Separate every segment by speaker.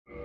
Speaker 1: Alright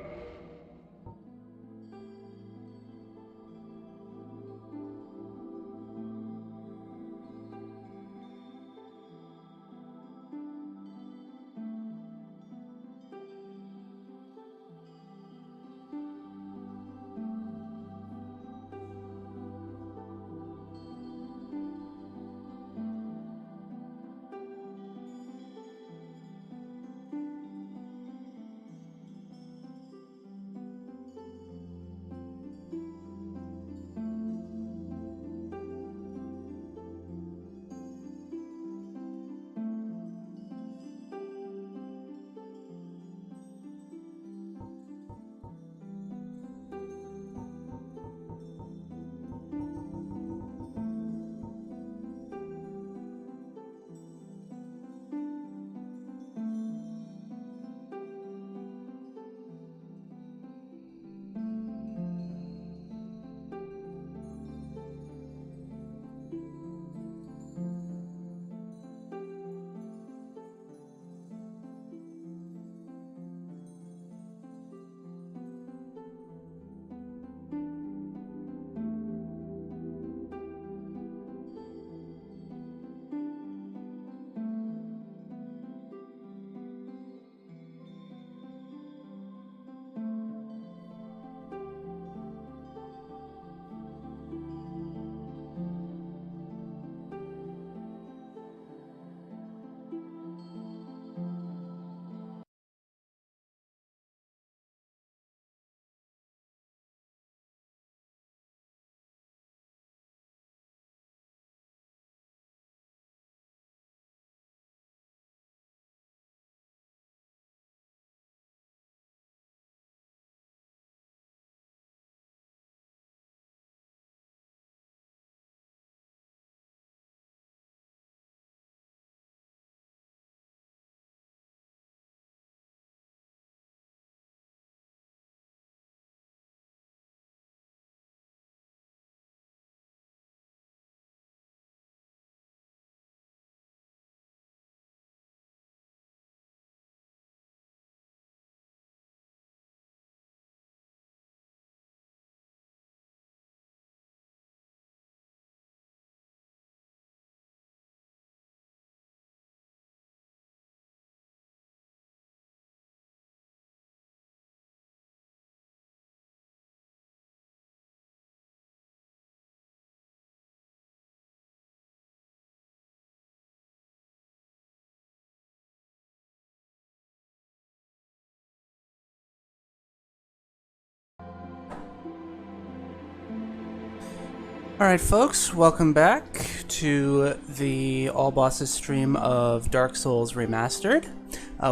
Speaker 1: folks, welcome back to the All Bosses stream of Dark Souls Remastered.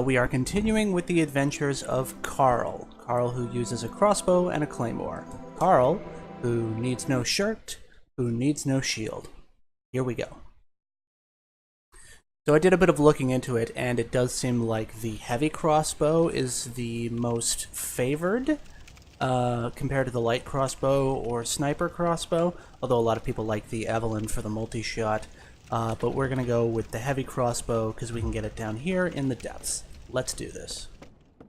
Speaker 1: We are continuing with the adventures of Carl. Carl who uses a crossbow and a claymore. Carl who needs no shirt, who needs no shield. Here we go. So I did a bit of looking into it, and it does seem like the heavy crossbow is the most favored compared to the light crossbow or sniper crossbow, although a lot of people like the Evelyn for the multi-shot. But we're going to go with the heavy crossbow because we can get it down here in the depths. Let's do this.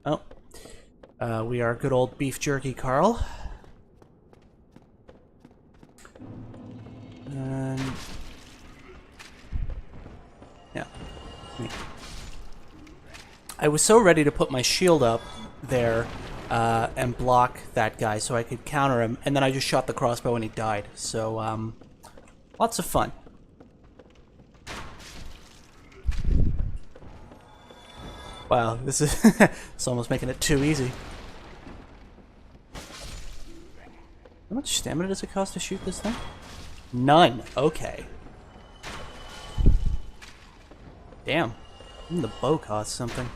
Speaker 1: Oh, we are good old beef jerky Carl. And yeah, I was so ready to put my shield up there and block that guy so I could counter him, and then I just shot the crossbow and he died. So, lots of fun. Wow, this is it's almost making it too easy. How much stamina does it cost to shoot this thing? None. Okay. Damn. Even the bow costs something.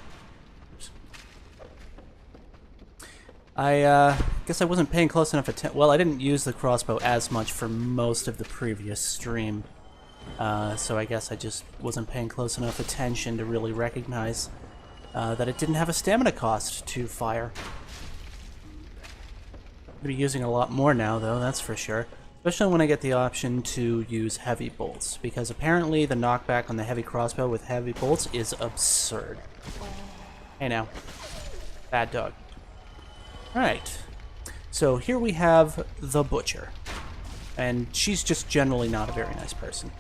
Speaker 1: I guess I wasn't paying close enough attention. Well, I didn't use the crossbow as much for most of the previous stream. So I guess I just wasn't paying close enough attention to really recognize that it didn't have a stamina cost to fire. I'll be using a lot more now, though, that's for sure. Especially when I get the option to use heavy bolts, because apparently the knockback on the heavy crossbow with heavy bolts is absurd. Hey now. Bad dog. Alright. So here we have the Butcher. And she's just generally not a very nice person.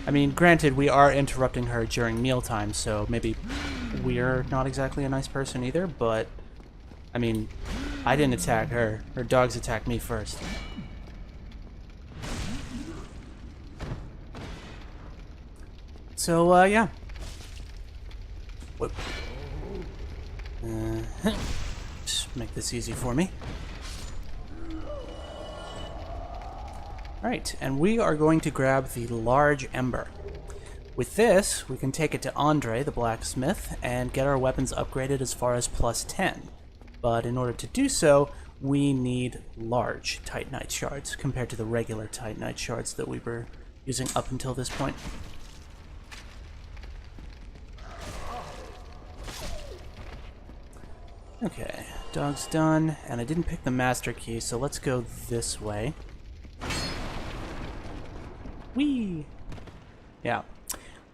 Speaker 1: I mean, granted, we are interrupting her during mealtime, so maybe we're not exactly a nice person either, but, I mean, I didn't attack her. Her dogs attacked me first. So, yeah. Whoop. Just make this easy for me. Alright, and we are going to grab the large ember. With this, we can take it to Andre, the blacksmith, and get our weapons upgraded as far as +10. But in order to do so, we need large Titanite shards compared to the regular Titanite shards that we were using up until this point. Okay, dog's done, and I didn't pick the master key, so let's go this way. Whee! Yeah.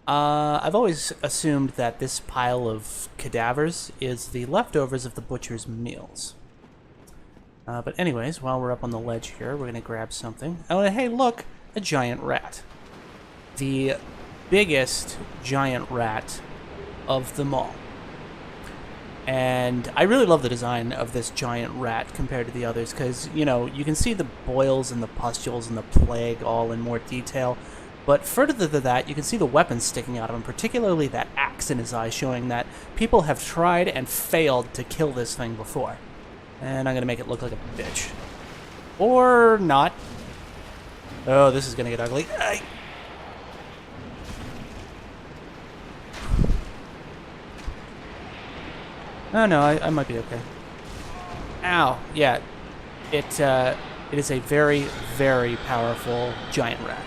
Speaker 1: I've always assumed that this pile of cadavers is the leftovers of the butcher's meals. But anyways, while we're up on the ledge here, we're going to grab something. Oh, and hey, look! A giant rat. The biggest giant rat of them all. And I really love the design of this giant rat compared to the others, because, you know, you can see the boils and the pustules and the plague all in more detail. But further than that, you can see the weapons sticking out of him, particularly that axe in his eye, showing that people have tried and failed to kill this thing before. And I'm going to make it look like a bitch. Or not. Oh, this is going to get ugly. Oh no, I might be okay. Ow, yeah. It is a very, very powerful giant rat.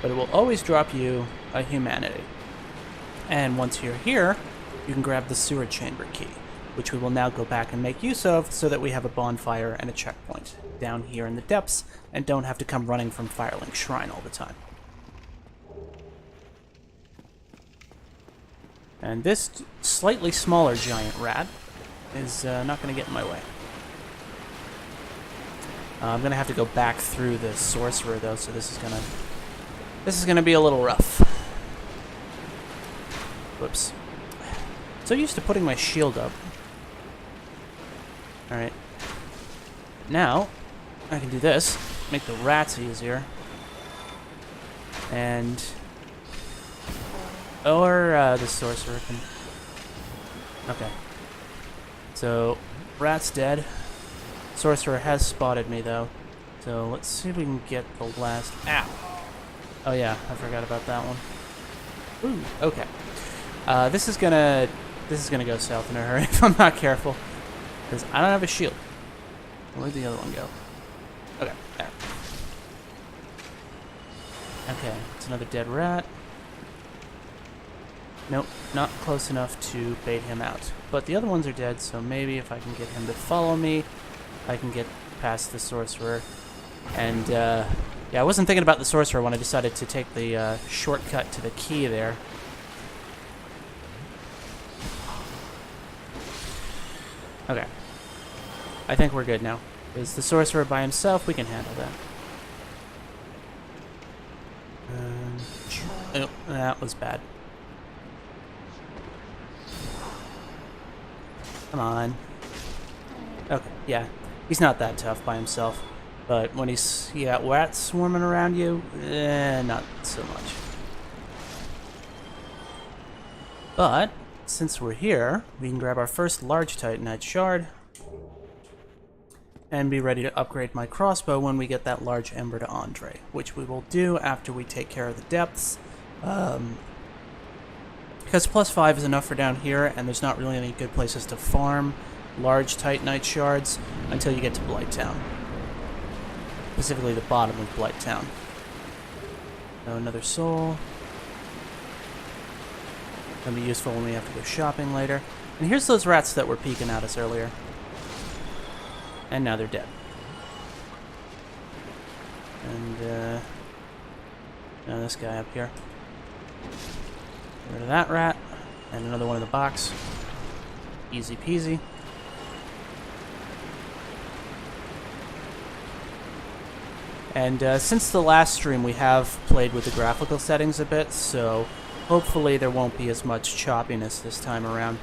Speaker 1: But it will always drop you a humanity. And once you're here, you can grab the sewer chamber key, which we will now go back and make use of so that we have a bonfire and a checkpoint down here in the depths and don't have to come running from Firelink Shrine all the time. And this slightly smaller giant rat is not going to get in my way. I'm going to have to go back through the sorcerer though, so this is gonna be a little rough. Whoops. So used to putting my shield up. Alright. Now, I can do this. Make the rats easier. And... Or, the sorcerer can... Okay. So, rat's dead. Sorcerer has spotted me, though. So, let's see if we can get the last... Ow! Oh yeah, I forgot about that one. Ooh, okay. This is gonna go south in a hurry if I'm not careful, because I don't have a shield. Where'd the other one go? Okay, there. Okay, it's another dead rat. Nope, not close enough to bait him out. But the other ones are dead, so maybe if I can get him to follow me, I can get past the sorcerer. And, yeah, I wasn't thinking about the sorcerer when I decided to take the shortcut to the key there. Okay. I think we're good now. Is the sorcerer by himself? We can handle that. Oh, that was bad. Come on. Okay, yeah. He's not that tough by himself. But when you got rats swarming around you, not so much. But, since we're here, we can grab our first large Titanite shard and be ready to upgrade my crossbow when we get that large ember to Andre, which we will do after we take care of the depths. Because +5 is enough for down here, and there's not really any good places to farm large Titanite shards until you get to Blighttown. Specifically the bottom of Blighttown. So another soul. Gonna be useful when we have to go shopping later. And here's those rats that were peeking at us earlier. And now they're dead. And now this guy up here. Get rid of that rat. And another one in the box. Easy peasy. And since the last stream, we have played with the graphical settings a bit, so hopefully there won't be as much choppiness this time around.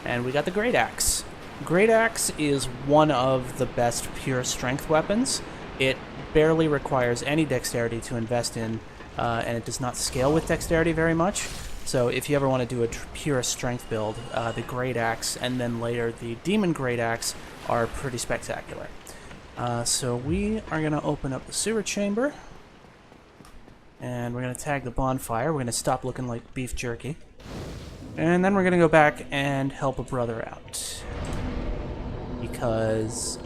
Speaker 1: And we got the Great Axe. Great Axe is one of the best pure strength weapons. It barely requires any dexterity to invest in, and it does not scale with dexterity very much. So if you ever want to do a pure strength build, the Great Axe and then later the Demon Great Axe are pretty spectacular. So we are going to open up the sewer chamber, and we're going to tag the bonfire. We're going to stop looking like beef jerky. And then we're going to go back and help a brother out, because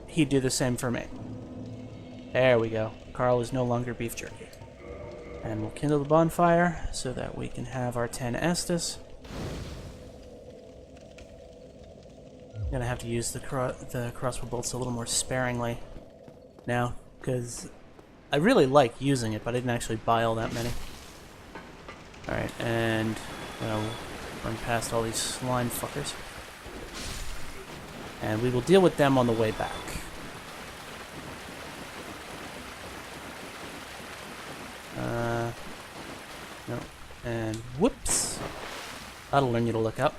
Speaker 1: he'd do the same for me. There we go. Carl is no longer beef jerky. And we'll kindle the bonfire so that we can have our 10 Estus. I'm gonna have to use the crossbow bolts a little more sparingly now, because I really like using it, but I didn't actually buy all that many. Alright, and run past all these slime fuckers. And we will deal with them on the way back. No. And whoops! That'll learn you to look up.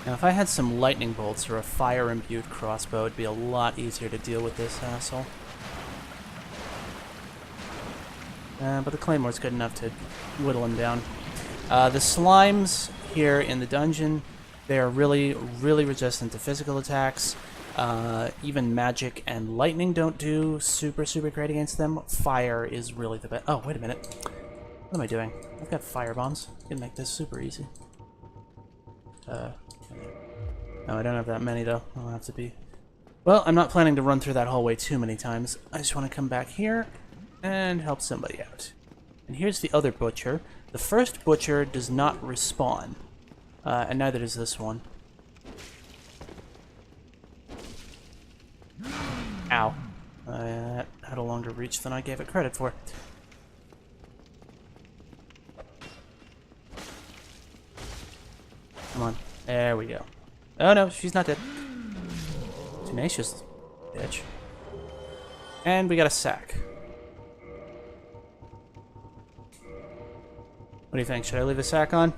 Speaker 1: Now, if I had some lightning bolts or a fire-imbued crossbow, it'd be a lot easier to deal with this asshole. But the Claymore's good enough to whittle him down. The slimes here in the dungeon, they are really, really resistant to physical attacks. Even magic and lightning don't do super, super great against them. Fire is really the best. Oh, wait a minute. What am I doing? I've got fire bombs. I can make this super easy. No, I don't have that many, though. I'll have to be... Well, I'm not planning to run through that hallway too many times. I just want to come back here and help somebody out. And here's the other butcher. The first butcher does not respawn. And neither does this one. Ow. That had a longer reach than I gave it credit for. Come on. There we go. Oh no, she's not dead. Tenacious bitch. And we got a sack. What do you think? Should I leave the sack on?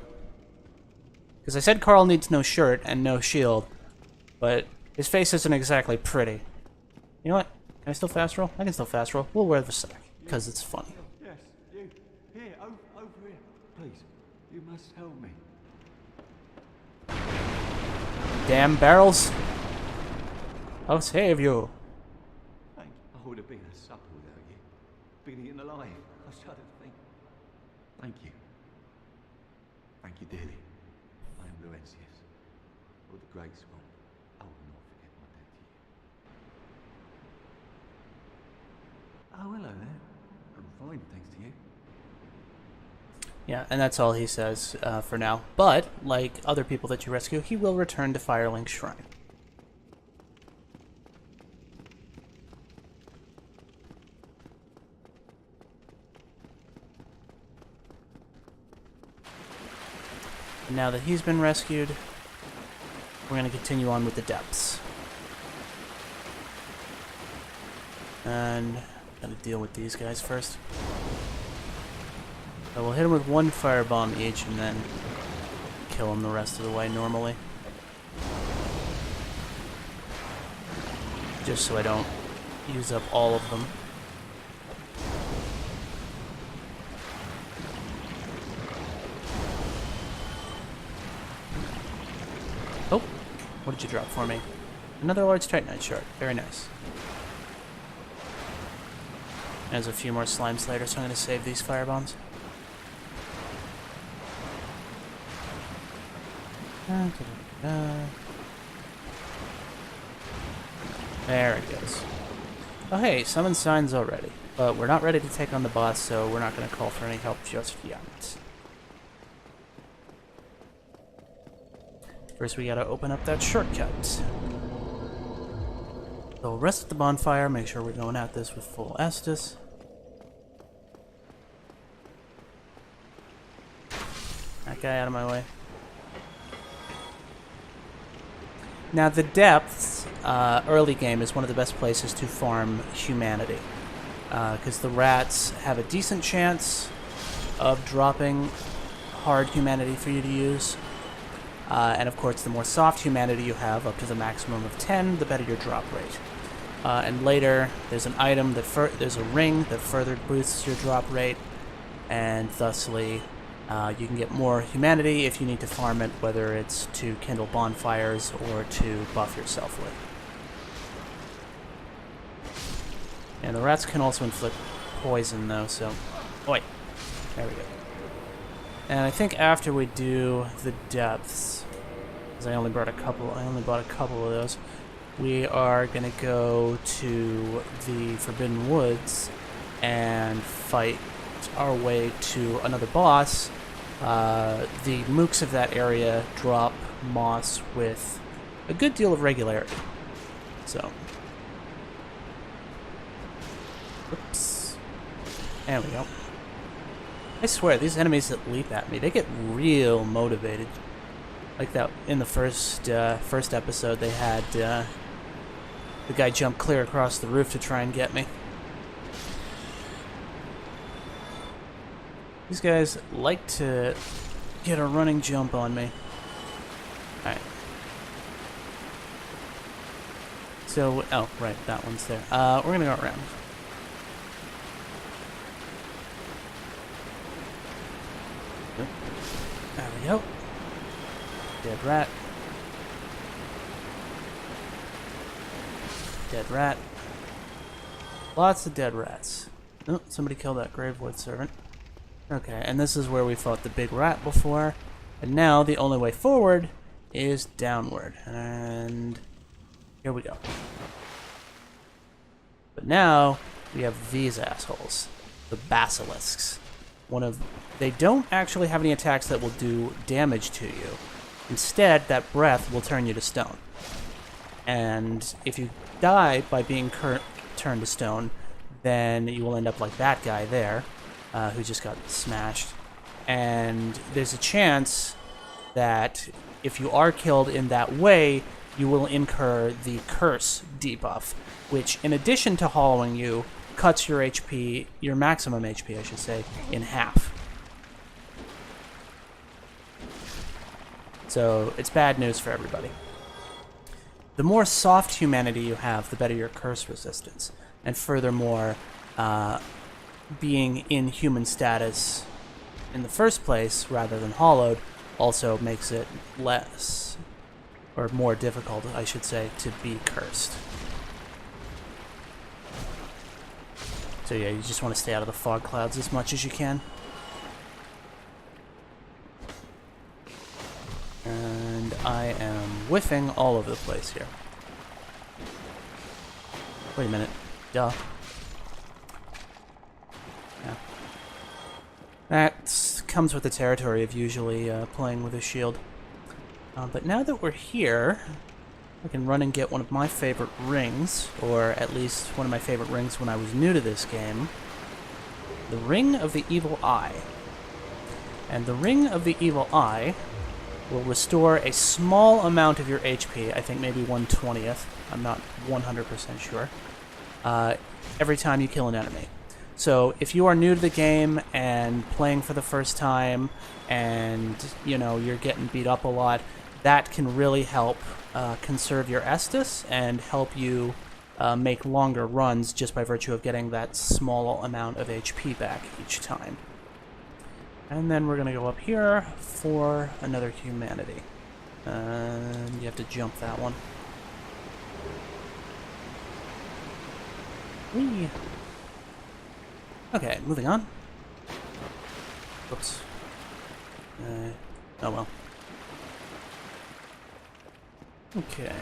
Speaker 1: Because I said Carl needs no shirt and no shield, but his face isn't exactly pretty. You know what? Can I still fast roll? I can still fast roll. We'll wear the sack, because it's funny.
Speaker 2: Yes, you. Here, over here. Please, you must help me.
Speaker 1: Damn barrels. I'll save you.
Speaker 2: Thank you. I would have been a supper without you. Been eaten alive. I shudder to think. Thank you. Thank you dearly. I am Laurentius, of the Great Swamp. I will not forget my debt to you. Oh, hello there. I'm fine, thanks to you.
Speaker 1: Yeah, and that's all he says for now. But, like other people that you rescue, he will return to Firelink Shrine. And now that he's been rescued, we're going to continue on with the depths. And I'm going to deal with these guys first. So we'll hit him with one firebomb each and then kill him the rest of the way normally. Just so I don't use up all of them. Oh, what did you drop for me? Another large Titanite shard. Very nice. There's a few more slimes later, so I'm going to save these firebombs. There it goes. Oh hey, summon signs already. But we're not ready to take on the boss, so we're not going to call for any help just yet. First we gotta open up that shortcut. So we'll rest at the bonfire, make sure we're going at this with full Estus. That guy out of my way. Now, the depths, early game, is one of the best places to farm humanity. Because the rats have a decent chance of dropping hard humanity for you to use. And of course, the more soft humanity you have, up to the maximum of 10, the better your drop rate. And later, there's an item there's a ring that further boosts your drop rate, and thusly, you can get more humanity if you need to farm it, whether it's to kindle bonfires or to buff yourself with. And the rats can also inflict poison, though, so... Oi! There we go. And I think after we do the depths, because I only bought a couple of those, we are gonna go to the Forbidden Woods and fight our way to another boss. The mooks of that area drop moss with a good deal of regularity. So, oops. There we go. I swear, these enemies that leap at me, they get real motivated. Like that in the first episode, they had the guy jump clear across the roof to try and get me. These guys like to get a running jump on me. Alright. So, oh, right, that one's there. We're gonna go around. There we go. Dead rat. Dead rat. Lots of dead rats. Oh, somebody killed that Gravewood servant. Okay, and this is where we fought the big rat before. And now the only way forward is downward. And here we go. But now we have these assholes. The basilisks. They don't actually have any attacks that will do damage to you. Instead, that breath will turn you to stone. And if you die by being turned to stone, then you will end up like that guy there, who just got smashed. And there's a chance that if you are killed in that way, you will incur the curse debuff, which, in addition to hollowing you, cuts your HP, your maximum HP, I should say, in half. So it's bad news for everybody. The more soft humanity you have, the better your curse resistance. And furthermore, being in human status in the first place, rather than hollowed, also makes it less, or more difficult, I should say, to be cursed. So yeah, you just want to stay out of the fog clouds as much as you can. And I am whiffing all over the place here. Wait a minute. Duh. Yeah. That comes with the territory of usually playing with a shield. But now that we're here, I can run and get one of my favorite rings, or at least one of my favorite rings when I was new to this game. The Ring of the Evil Eye. And the Ring of the Evil Eye will restore a small amount of your HP, I think maybe 1/20th, I'm not 100% sure, every time you kill an enemy. So if you are new to the game and playing for the first time and, you know, you're getting beat up a lot, that can really help conserve your Estus and help you make longer runs just by virtue of getting that small amount of HP back each time. And then we're going to go up here for another humanity. And you have to jump that one. Whee! Okay, moving on. Oops. Oh well. Okay.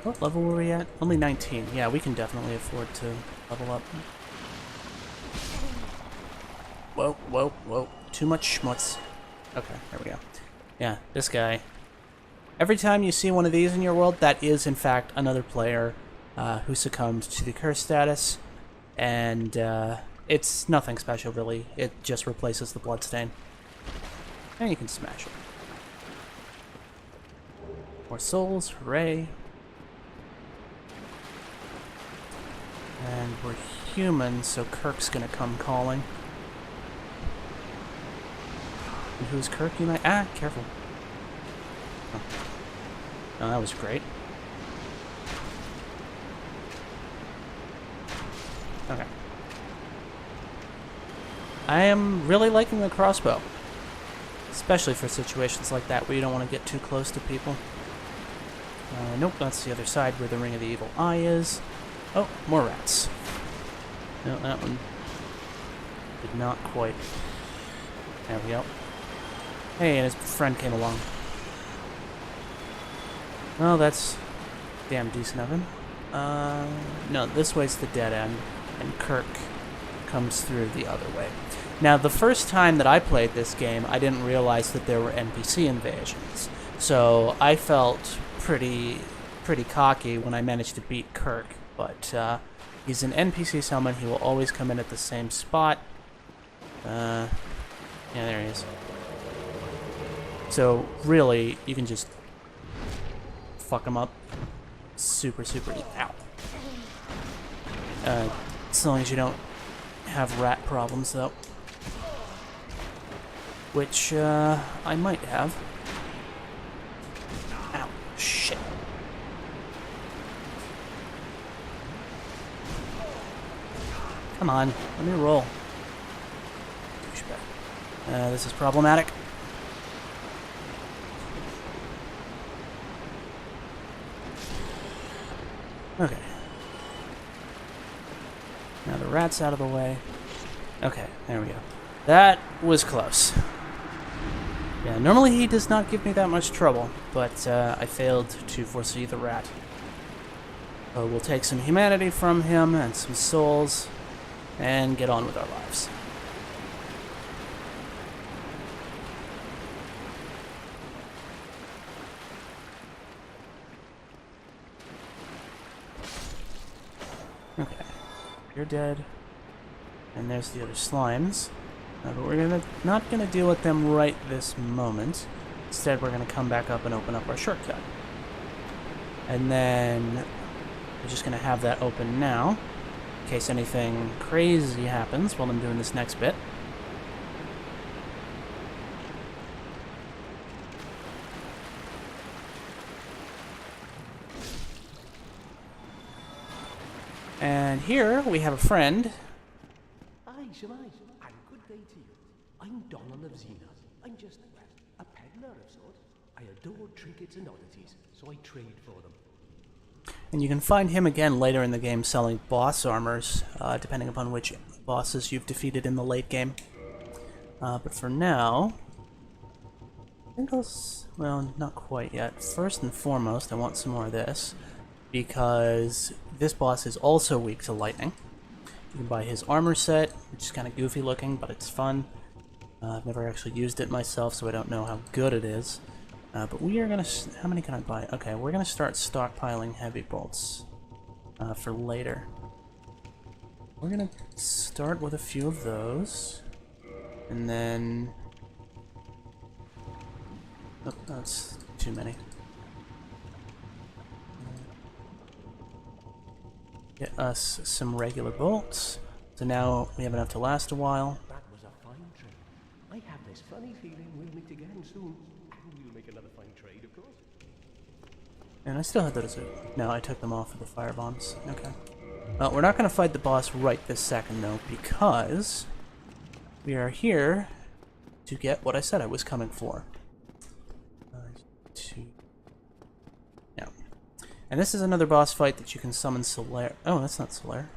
Speaker 1: What level were we at? Only 19. Yeah, we can definitely afford to level up. Whoa, whoa, whoa. Too much schmutz. Okay, there we go. Yeah, this guy. Every time you see one of these in your world, that is, in fact, another player who succumbed to the curse status. And it's nothing special, really. It just replaces the bloodstain. And you can smash it. More souls, hooray. And we're human, so Kirk's gonna come calling. And who's Kirk, you might... Ah, careful. Oh. Oh, that was great. Okay. I am really liking the crossbow. Especially for situations like that where you don't want to get too close to people. Nope, that's the other side where the Ring of the Evil Eye is. Oh, more rats. No, that one did not quite. There we go. Hey, and his friend came along. Well, that's damn decent of him. No, this way's the dead end, and Kirk comes through the other way. Now, the first time that I played this game, I didn't realize that there were NPC invasions. So I felt pretty cocky when I managed to beat Kirk. But he's an NPC summon. He will always come in at the same spot. Yeah, there he is. So really, you can just fuck him up. Super easy. Ow. As long as you don't have rat problems, though. Which, I might have. Ow. Shit. Come on, let me roll. Douchebag. This is problematic. Okay. Now the rat's out of the way. Okay, there we go. That was close. Yeah, normally he does not give me that much trouble, but I failed to foresee the rat. So we'll take some humanity from him and some souls and get on with our lives. Okay, you're dead. And there's the other slimes. But we're not gonna deal with them right this moment. Instead, we're gonna come back up and open up our shortcut. And then we're just gonna have that open now, in case anything crazy happens while I'm doing this next bit. And here we have a friend.
Speaker 2: Aye, Shemai, and good day to you. I'm Donald of Xena. I'm just a peddler of sorts. I adore trinkets and oddities, so I trade for them.
Speaker 1: And you can find him again later in the game selling boss armors, depending upon which bosses you've defeated in the late game. But for now, I think well, not quite yet. First and foremost, I want some more of this, because this boss is also weak to lightning. You can buy his armor set, which is kind of goofy looking, but it's fun. I've never actually used it myself, so I don't know how good it is. But we are gonna... How many can I buy? Okay, we're gonna start stockpiling heavy bolts for later. We're gonna start with a few of those, and then... Oh, that's too many. Get us some regular bolts. So now we have enough to last a while.
Speaker 2: That was a fine trade. I have this funny feeling we'll meet again soon. And we'll make another fine trade, of course.
Speaker 1: And I still had those. No, I took them off with the fire bombs. Okay. Well, we're not going to fight the boss right this second, though, because we are here to get what I said I was coming for. Yeah. And this is another boss fight that you can summon Solaire. Oh, that's not Solaire.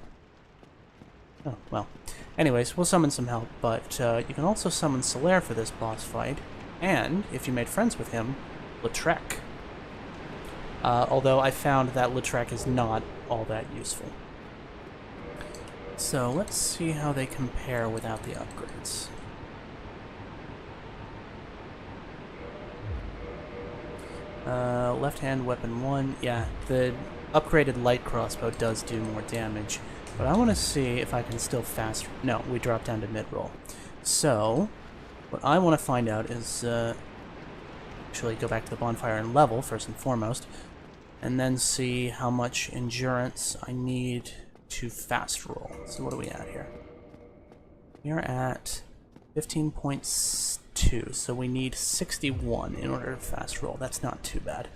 Speaker 1: Oh, well. Anyways, we'll summon some help, but you can also summon Solaire for this boss fight, and, if you made friends with him, Lautrec. Although I found that Lautrec is not all that useful. So, let's see how they compare without the upgrades. Left-hand weapon 1. Yeah, the upgraded light crossbow does do more damage. But I want to see if I can still fast... No, we drop down to mid-roll. So, What I want to find out is, actually go back to the bonfire and level, first and foremost, and then see how much endurance I need to fast roll. So what are we at here? We're at 15.2, so we need 61 in order to fast roll. That's not too bad.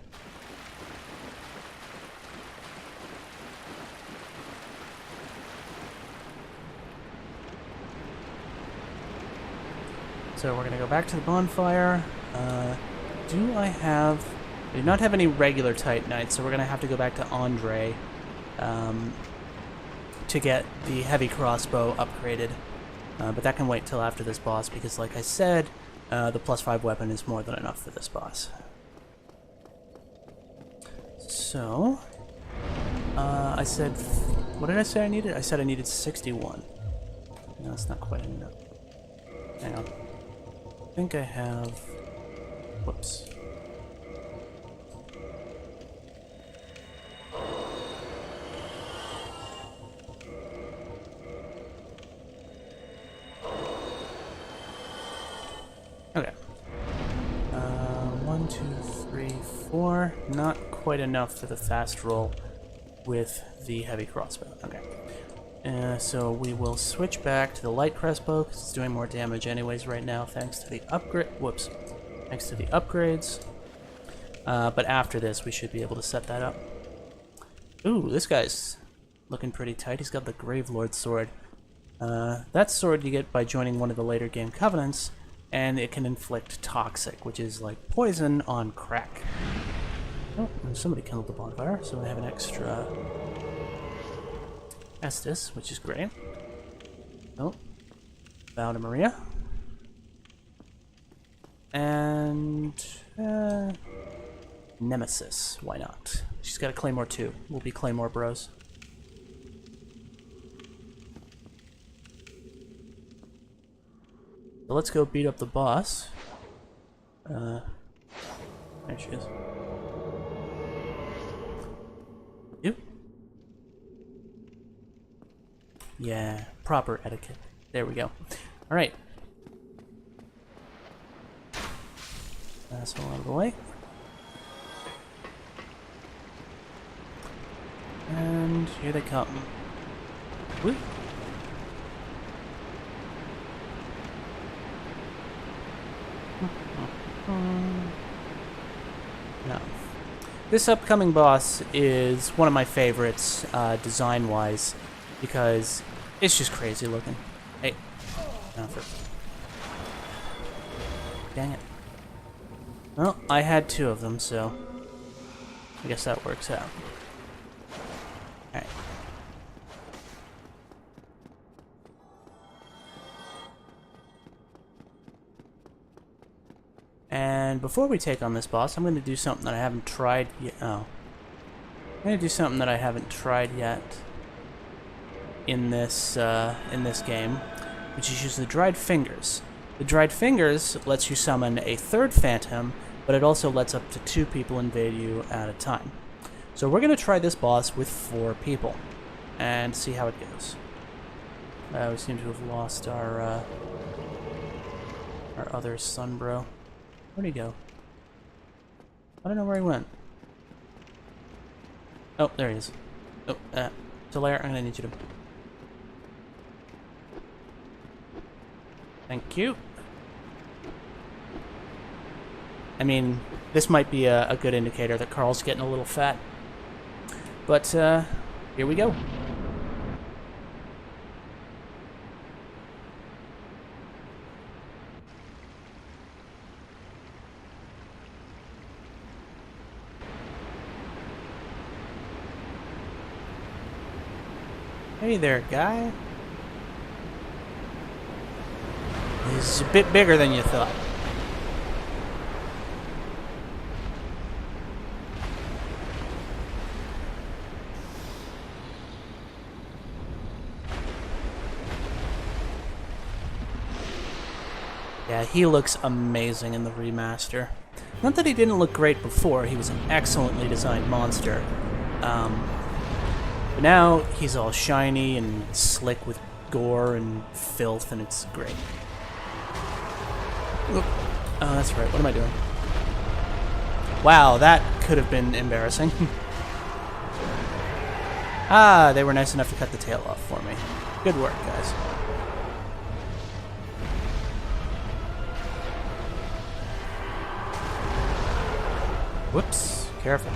Speaker 1: So we're gonna go back to the bonfire. Do I have... I do not have any regular Titanite, so we're gonna have to go back to Andre to get the heavy crossbow upgraded. But that can wait till after this boss, because like I said, the +5 weapon is more than enough for this boss. So, I said... What did I say I needed? I said I needed 61. No, that's not quite enough. Hang on. I think I have... Whoops. Okay. 1, 2, 3, 4. Not quite enough for the fast roll with the heavy crossbow. Okay. So we will switch back to the light crossbow because it's doing more damage anyways right now, thanks to the upgrade. Whoops. Thanks to the upgrades. But after this, we should be able to set that up. Ooh, this guy's looking pretty tight. He's got the Gravelord sword. That sword you get by joining one of the later game covenants, and it can inflict toxic, which is like poison on crack. Oh, and somebody killed the bonfire, so we have an extra Estus, which is great. Oh, bow to Maria. And Nemesis, why not? She's got a Claymore too. We'll be Claymore bros. So let's go beat up the boss. There she is. You? Yeah, proper etiquette. There we go. Alright. Asshole out of the way. And here they come. Woo. No. This upcoming boss is one of my favorites, design-wise, because it's just crazy looking. Hey. Dang it. Well, I had 2 of them, so I guess that works out. Alright. And before we take on this boss, I'm going to do something that I haven't tried yet. Oh. I'm going to do something that I haven't tried yet in this game, which is use the Dried Fingers. The Dried Fingers lets you summon a 3rd Phantom, but it also lets up to 2 people invade you at a time. So we're going to try this boss with 4 people and see how it goes. We seem to have lost our other Sunbro. Where'd he go? I don't know where he went. Oh, there he is. Oh, Solaire, I'm gonna need you to... Thank you. I mean, this might be a good indicator that Carl's getting a little fat. But, here we go. Hey there, guy. He's a bit bigger than you thought. Yeah, he looks amazing in the remaster. Not that he didn't look great before, he was an excellently designed monster. But now he's all shiny and slick with gore and filth, and it's great. Oop. Oh, that's right. What am I doing? Wow, that could have been embarrassing. Ah, they were nice enough to cut the tail off for me. Good work, guys. Whoops. Careful.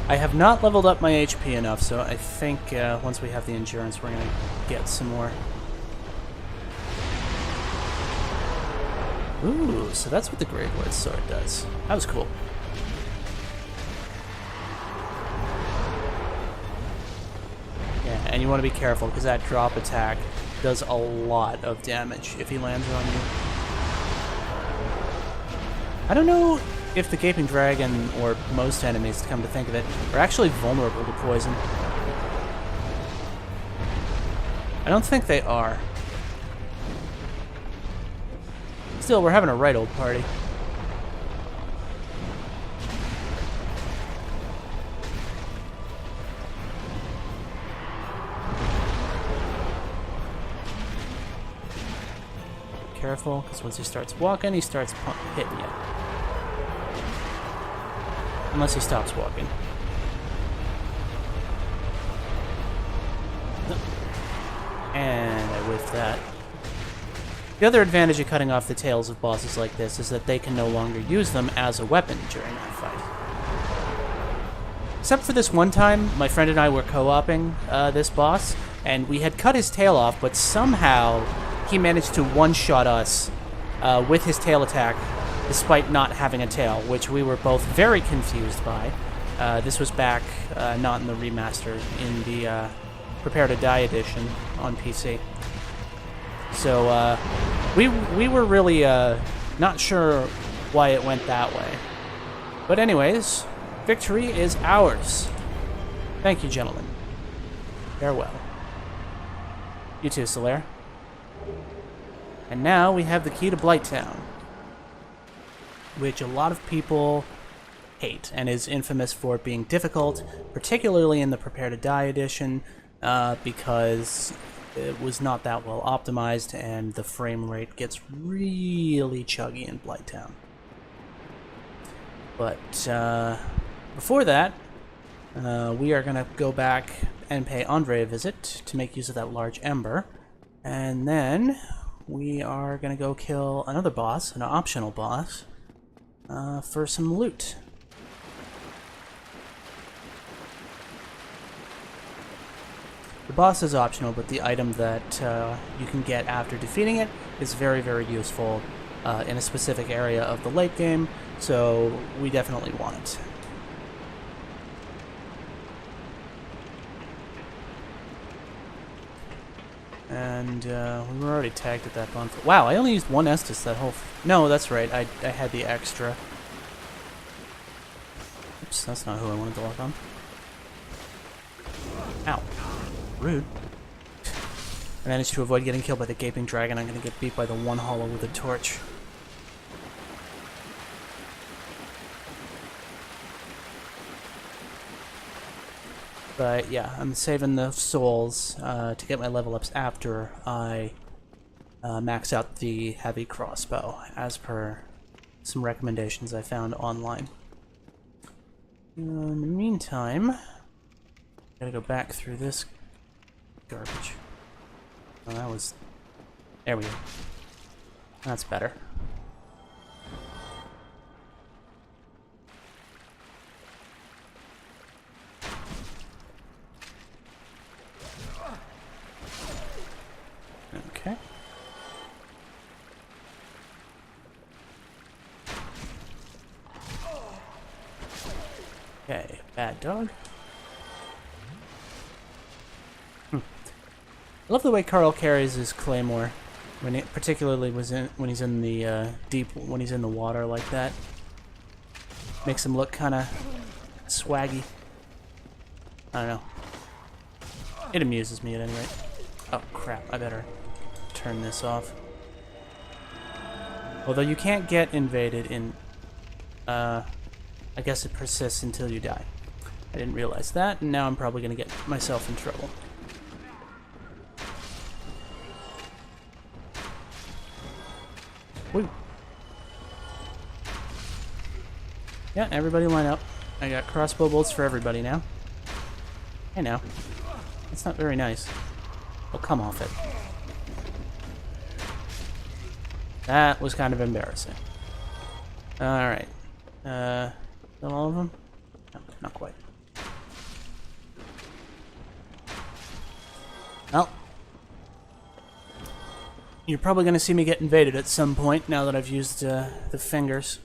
Speaker 1: I have not leveled up my HP enough, so I think once we have the endurance, we're going to get some more. Ooh, so that's what the Great Lord's Sword does. That was cool. Yeah, and you want to be careful, because that drop attack does a lot of damage if he lands on you. I don't know if the Gaping Dragon, or most enemies, to come to think of it, are actually vulnerable to poison. I don't think they are. Still, we're having a right old party. Careful, because once he starts walking, he starts hitting you. Unless he stops walking. And I whiffed that. The other advantage of cutting off the tails of bosses like this is that they can no longer use them as a weapon during that fight. Except for this one time, my friend and I were co-oping this boss, and we had cut his tail off, but somehow he managed to one-shot us with his tail attack, despite not having a tail, which we were both very confused by. This was back, not in the remaster, in the Prepare to Die edition on PC. So, we were really not sure why it went that way. But anyways, victory is ours. Thank you, gentlemen. Farewell. You too, Solaire. And now we have the key to Blighttown, which a lot of people hate, and is infamous for being difficult, particularly in the Prepare to Die edition, because it was not that well optimized, and the frame rate gets really chuggy in Blighttown. But before that, we are going to go back and pay Andre a visit to make use of that large ember, and then we are going to go kill another boss, an optional boss, for some loot. The boss is optional, but the item that you can get after defeating it is very, very useful in a specific area of the late game, so we definitely want it. And we were already tagged at that bonfire. Wow, I only used one Estus that whole... No, that's right, I had the extra. Oops, that's not who I wanted to lock on. Ow. Rude. I managed to avoid getting killed by the Gaping Dragon. I'm gonna get beat by the one hollow with a torch. But yeah, I'm saving the souls to get my level ups after I max out the heavy crossbow, as per some recommendations I found online. In the meantime, gotta go back through this garbage. Oh, that was... There we go. That's better. Okay. Okay, bad dog. I love the way Carl carries his claymore, when it particularly when he's in the when he's in the water like that. Makes him look kind of swaggy. I don't know. It amuses me at any rate. Oh crap! I better turn this off. Although you can't get invaded in. I guess it persists until you die. I didn't realize that, and now I'm probably gonna get myself in trouble. Woo. Yeah, everybody line up. I got crossbow bolts for everybody now. Hey now. That's not very nice. Oh, come off it. That was kind of embarrassing. Alright. Kill all of them? No, not quite. Well. You're probably going to see me get invaded at some point now that I've used the fingers.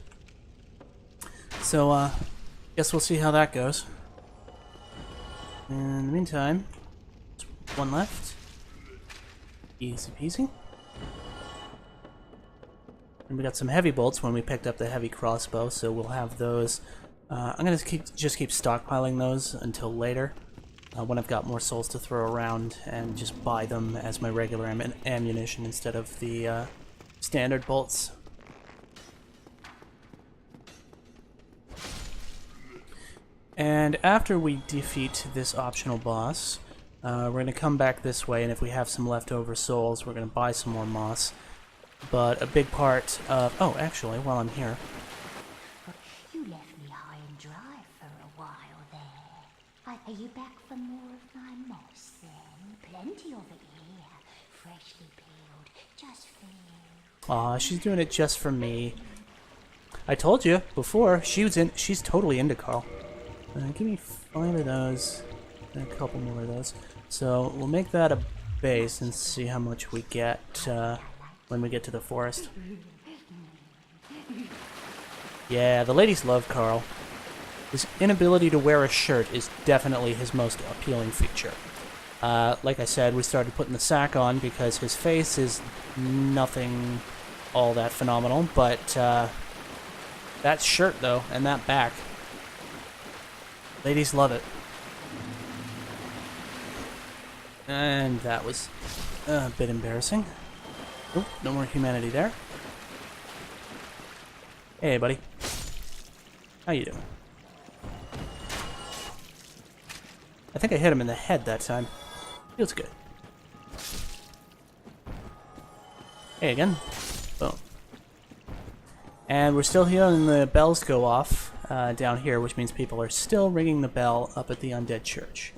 Speaker 1: So, guess we'll see how that goes. In the meantime, one left. Easy peasy. And we got some heavy bolts when we picked up the heavy crossbow, so we'll have those. I'm gonna just keep stockpiling those until later, when I've got more souls to throw around, and just buy them as my regular ammunition instead of the standard bolts. And after we defeat this optional boss, we're going to come back this way, and if we have some leftover souls, we're going to buy some more moss. But a big part of... Oh, actually, while I'm here...
Speaker 3: You left me high and dry for a while there. Are you back for more of my moss, then? Plenty of it here. Freshly peeled, just for you.
Speaker 1: Aw, she's doing it just for me. I told you before, she's totally into Carl. Give me 5 of those, and a couple more of those. So we'll make that a base and see how much we get when we get to the forest. Yeah, the ladies love Carl. His inability to wear a shirt is definitely his most appealing feature. Like I said, we started putting the sack on because his face is nothing all that phenomenal, but that shirt, though, and that back, ladies love it. And that was a bit embarrassing. Oh, no more humanity there. Hey, buddy. How you doing? I think I hit him in the head that time. Feels good. Hey again. Boom. And we're still hearing the bells go off down here, which means people are still ringing the bell up at the undead church.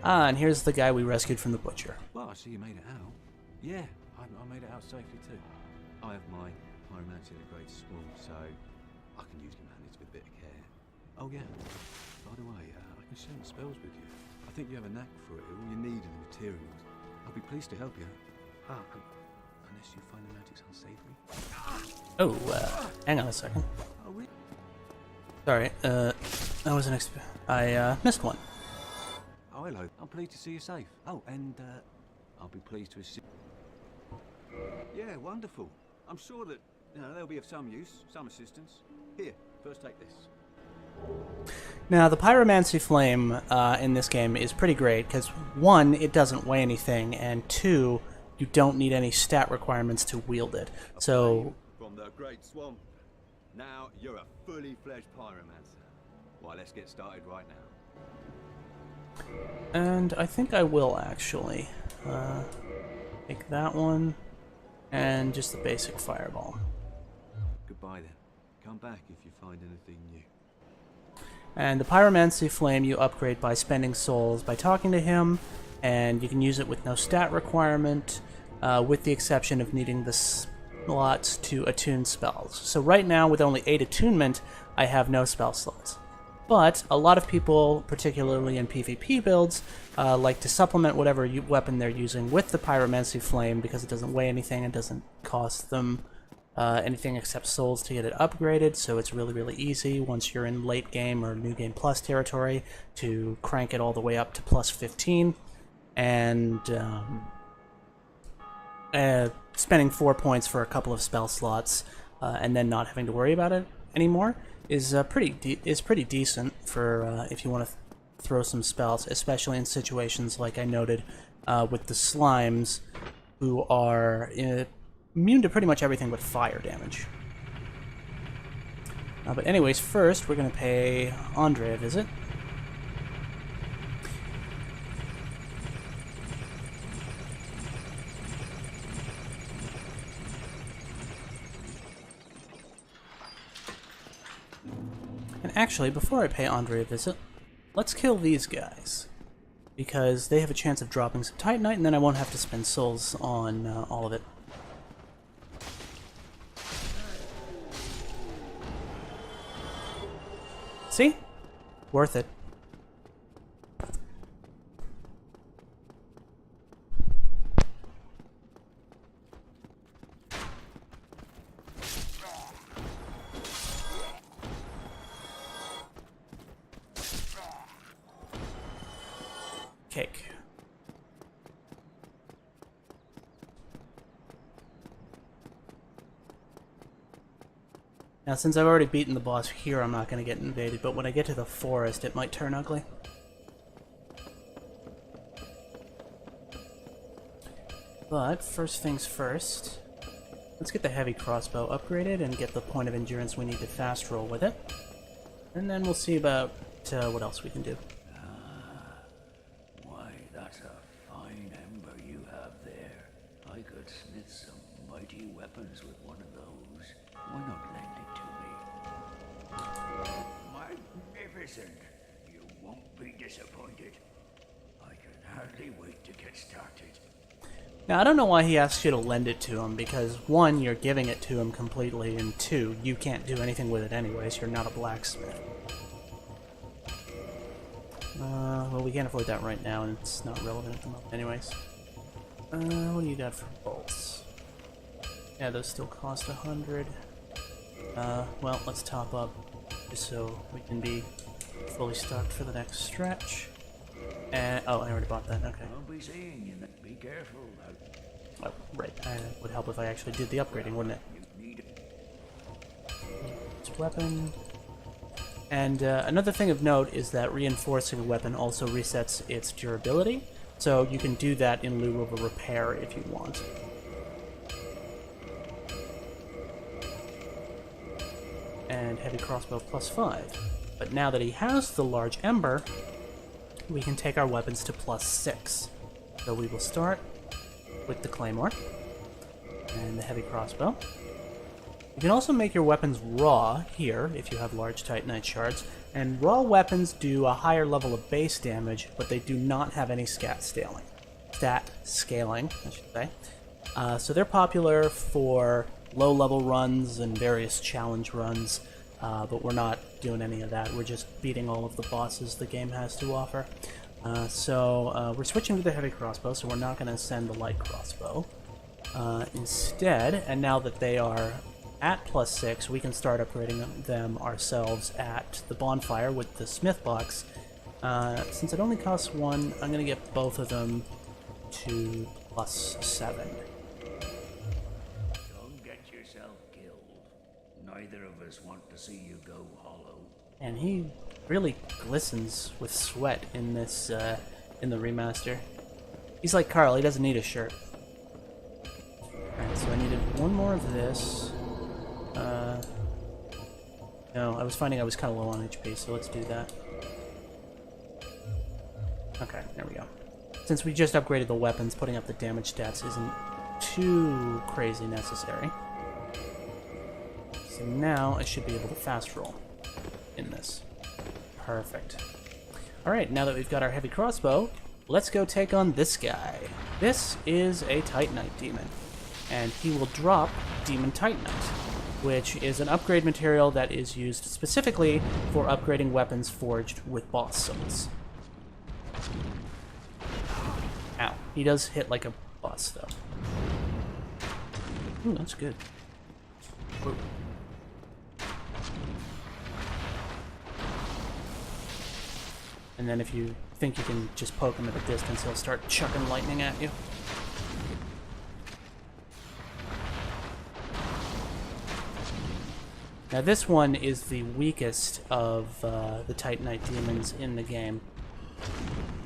Speaker 1: Ah, and here's the guy we rescued from the butcher.
Speaker 2: Well, I see you made it out. Yeah, I made it out safely too. I have my pyromancy in a great swamp, so I can usually manage with a bit of care. Oh yeah, by the way, I can share my spells with you. I think you have a knack for it. All you need are the materials. I'll be pleased to help you. Unless you find the magic's unsavory.
Speaker 1: Oh, hang on a second.
Speaker 2: Oh, really?
Speaker 1: Sorry, I wasn't I missed one.
Speaker 2: Oh, hello. I'm pleased to see you safe. Oh, and I'll be pleased to assist. Yeah, wonderful. I'm sure that they'll be of some use, some assistance. Here, first take this.
Speaker 1: Now, the pyromancy flame in this game is pretty great because, one, it doesn't weigh anything, and two, you don't need any stat requirements to wield it. So,
Speaker 2: from the Great Swamp. Now you're a fully fledged pyromancer. Well, let's get started right now.
Speaker 1: and I think I will actually take that one and just the basic fireball.
Speaker 2: Goodbye then. Come back if you find anything new.
Speaker 1: And the pyromancy flame you upgrade by spending souls by talking to him, and you can use it with no stat requirement, with the exception of needing the slots to attune spells. So right now, with only 8 attunement, I have no spell slots. But a lot of people, particularly in PvP builds, like to supplement whatever weapon they're using with the pyromancy flame because it doesn't weigh anything and doesn't cost them anything except souls to get it upgraded, so it's really, really easy once you're in late game or new game plus territory to crank it all the way up to plus 15, and spending 4 points for a couple of spell slots and then not having to worry about it anymore is pretty decent for if you want to throw some spells, especially in situations like I noted with the slimes, who are immune to pretty much everything but fire damage. But anyways, first we're going to pay Andre a visit. And actually, before I pay Andre a visit, let's kill these guys. Because they have a chance of dropping some Titanite, and then I won't have to spend souls on all of it. See? Worth it. Cake. Now, since I've already beaten the boss here, I'm not going to get invaded, but when I get to the forest, it might turn ugly. But, first things first, let's get the heavy crossbow upgraded and get the point of endurance we need to fast roll with it. And then we'll see about what else we can do.
Speaker 4: Why, that's a fine ember you have there. I could smith some mighty weapons with one of those. Why not lend it to me? Magnificent! You won't be disappointed. I can hardly wait to get started.
Speaker 1: Now, I don't know why he asks you to lend it to him, because one, you're giving it to him completely, and two, you can't do anything with it anyways, you're not a blacksmith. Well, we can't afford that right now, and it's not relevant at the moment anyways. What do you got for bolts? Yeah, those still cost 100. Well, let's top up, just so we can be fully stocked for the next stretch. And, oh, I already bought that, okay.
Speaker 4: I'll be seeing you. Be careful.
Speaker 1: Oh, right, it would help if I actually did the upgrading, wouldn't it?
Speaker 4: You need it.
Speaker 1: It's weapon. And another thing of note is that reinforcing a weapon also resets its durability, so you can do that in lieu of a repair if you want. And heavy crossbow +5. But now that he has the large ember, we can take our weapons to +6. So we will start with the claymore and the heavy crossbow. You can also make your weapons raw here, if you have large Titanite shards, and raw weapons do a higher level of base damage, but they do not have any stat scaling, I should say. So they're popular for low-level runs and various challenge runs, but we're not doing any of that. We're just beating all of the bosses the game has to offer. So we're switching to the heavy crossbow, so we're not going to send the light crossbow. Instead, and now that they are at +6, we can start upgrading them ourselves at the bonfire with the smith box. Since it only costs 1, I'm going to get both of them to +7.
Speaker 4: Don't get yourself killed. Neither of us want to see you go hollow.
Speaker 1: And he really glistens with sweat in this, in the remaster. He's like Carl, he doesn't need a shirt. Alright, so I needed one more of this. No, I was finding I was kind of low on HP, so let's do that. Okay, there we go. Since we just upgraded the weapons, putting up the damage stats isn't too crazy necessary. So now I should be able to fast roll in this. Perfect. Alright, now that we've got our heavy crossbow, let's go take on this guy. This is a Titanite demon, and he will drop Demon Titanite, which is an upgrade material that is used specifically for upgrading weapons forged with boss souls. Ow. He does hit like a boss, though. Ooh, that's good. Whoa. And then if you think you can just poke him at a distance, he'll start chucking lightning at you. Now this one is the weakest of the Titanite demons in the game.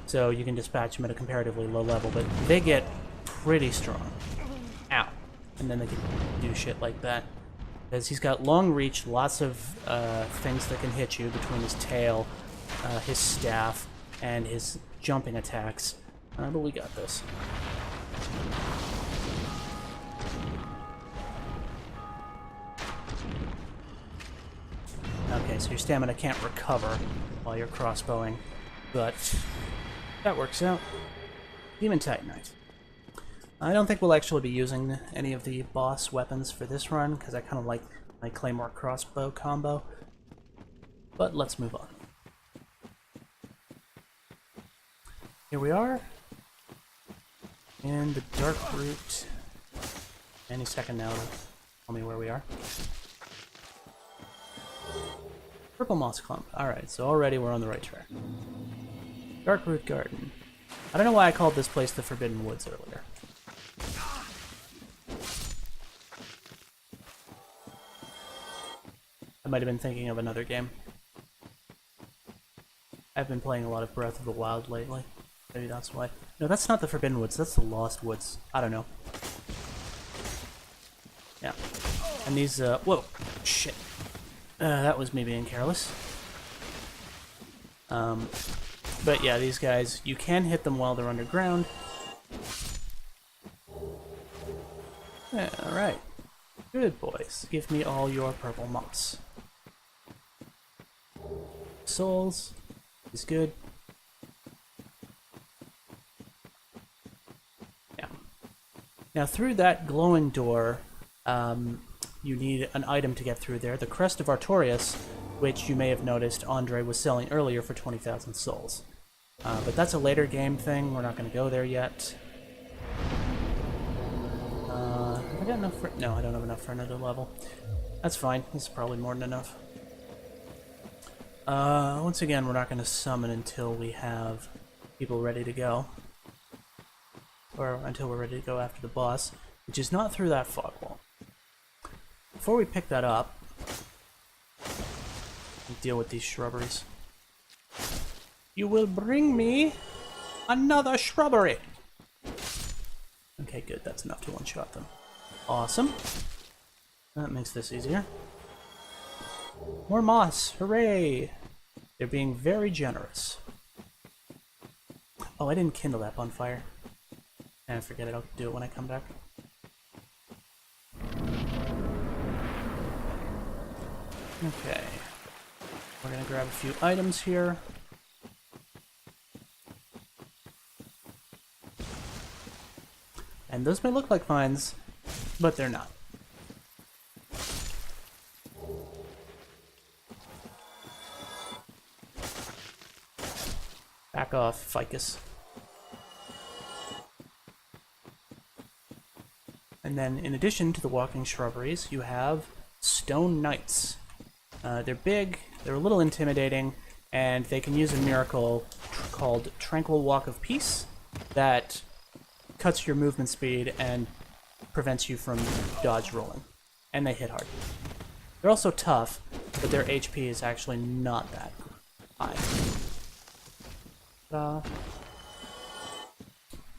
Speaker 1: So you can dispatch them at a comparatively low level, but they get pretty strong. Ow. And then they can do shit like that. Because he's got long reach, lots of things that can hit you between his tail, his staff, and his jumping attacks. But we got this. Okay, so your stamina can't recover while you're crossbowing, but that works out. Demon Titanite. I don't think we'll actually be using any of the boss weapons for this run, because I kind of like my Claymore crossbow combo, but let's move on. Here we are, in the Dark Root. Any second now to tell me where we are. Purple Moss Clump. Alright, so already we're on the right track. Dark Root Garden. I don't know why I called this place the Forbidden Woods earlier. I might have been thinking of another game. I've been playing a lot of Breath of the Wild lately. Maybe that's why. No, that's not the Forbidden Woods, that's the Lost Woods. I don't know. Yeah. And these, whoa! Shit. That was me being careless. But yeah, these guys, you can hit them while they're underground. Yeah, alright. Good boys. Give me all your purple moss. Souls is good. Yeah. Now through that glowing door, you need an item to get through there. The Crest of Artorias, which you may have noticed Andre was selling earlier for 20,000 souls. But that's a later game thing. We're not going to go there yet. Have I got enough for... No, I don't have enough for another level. That's fine. This is probably more than enough. Once again, we're not going to summon until we have people ready to go. Or until we're ready to go after the boss, which is not through that fog wall. Before we pick that up, and deal with these shrubberies. You will bring me another shrubbery! Okay, good. That's enough to one-shot them. Awesome. That makes this easier. More moss! Hooray! They're being very generous. Oh, I didn't kindle that bonfire. And forget it, I'll do it when I come back. Okay. We're gonna grab a few items here. And those may look like vines, but they're not. Back off, ficus. And then, in addition to the walking shrubberies, you have stone knights. They're big, they're a little intimidating, and they can use a miracle called Tranquil Walk of Peace that cuts your movement speed and prevents you from dodge rolling. And they hit hard. They're also tough, but their HP is actually not that high.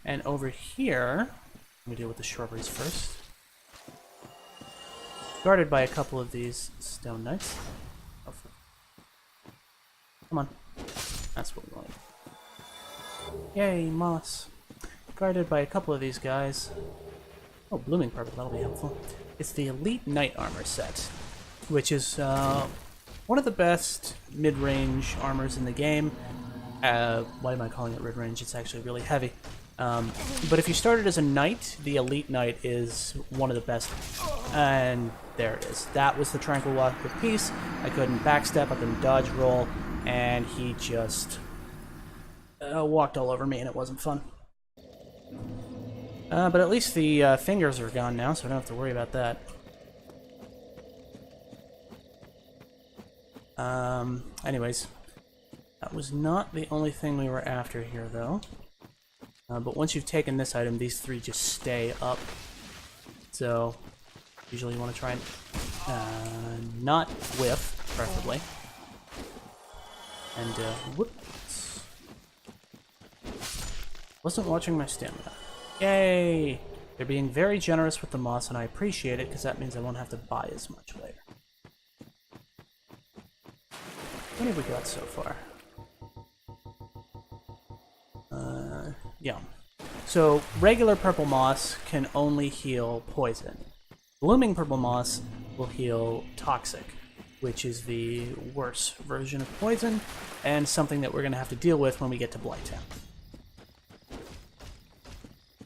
Speaker 1: And over here, let me deal with the shrubberies first. Guarded by a couple of these stone knights. Come on. That's what we want. Yay, moss. Guarded by a couple of these guys. Oh, blooming purple, that'll be helpful. It's the Elite Knight Armor set, which is one of the best mid-range armors in the game. Why am I calling it mid-range? It's actually really heavy. But if you started as a knight, the Elite Knight is one of the best. And there it is. That was the Tranquil Walk of Peace. I couldn't backstep, I couldn't dodge roll, and he just walked all over me, and it wasn't fun. But at least the fingers are gone now, so I don't have to worry about that. Anyways, that was not the only thing we were after here, though. But once you've taken this item, these three just stay up. So, usually you want to try and not whiff, preferably. And, whoops. Wasn't watching my stamina. Yay! They're being very generous with the moss, and I appreciate it, because that means I won't have to buy as much later. What have we got so far? Yeah. So, regular purple moss can only heal poison. Blooming purple moss will heal toxic. which is the worse version of poison, and something that we're going to have to deal with when we get to Blighttown.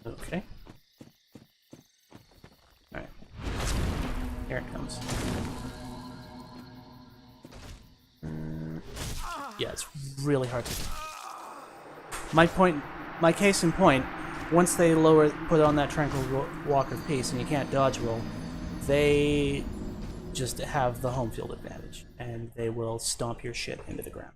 Speaker 1: Okay. Alright. Here it comes. Yeah, it's really hard to... My case in point, once they put on that Tranquil Walk of Peace and you can't dodge roll, they just have the home field advantage, and they will stomp your shit into the ground.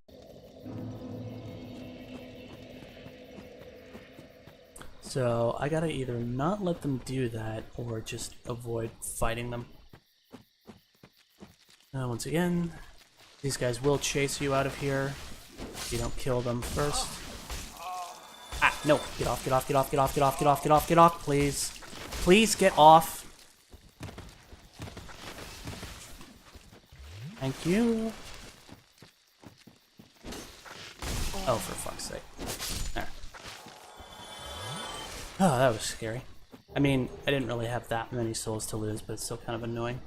Speaker 1: So I gotta either not let them do that, or just avoid fighting them. Once again, these guys will chase you out of here if you don't kill them first. Ah, no! Get off, get off, get off, get off, get off, get off, get off, get off, please. Please get off. Thank you. Oh, for fuck's sake. There. Oh, that was scary. I mean, I didn't really have that many souls to lose, but it's still kind of annoying.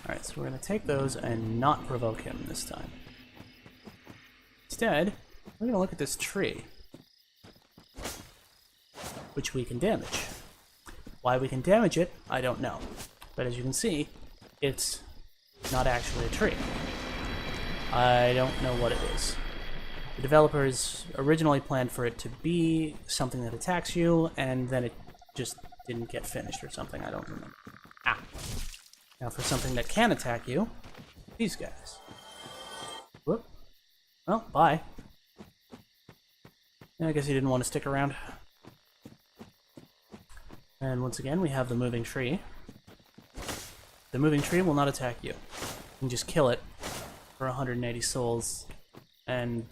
Speaker 1: Alright, so we're going to take those and not provoke him this time. Instead, we're going to look at this tree, which we can damage. Why we can damage it, I don't know. But as you can see, it's not actually a tree. I don't know what it is. The developers originally planned for it to be something that attacks you, and then it just didn't get finished or something, I don't remember. Ah. Now for something that can attack you, these guys. Whoop. Well, bye. I guess he didn't want to stick around. And once again, we have the moving tree. The moving tree will not attack you. You can just kill it for 180 souls, and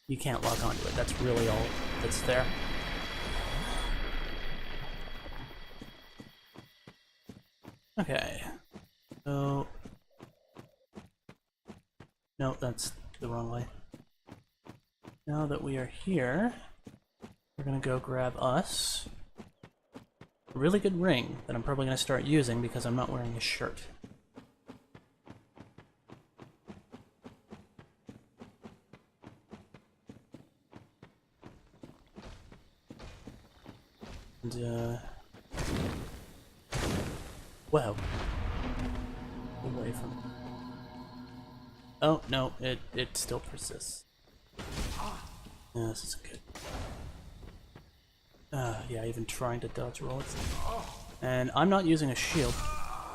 Speaker 1: you can't lock onto it. That's really all that's there. Okay. So... no, that's the wrong way. Now that we are here, we're gonna go grab us a really good ring that I'm probably going to start using because I'm not wearing a shirt. And, wow. Away from it. Oh, no, it still persists. No, this isn't good. Yeah, even trying to dodge roll it. And I'm not using a shield.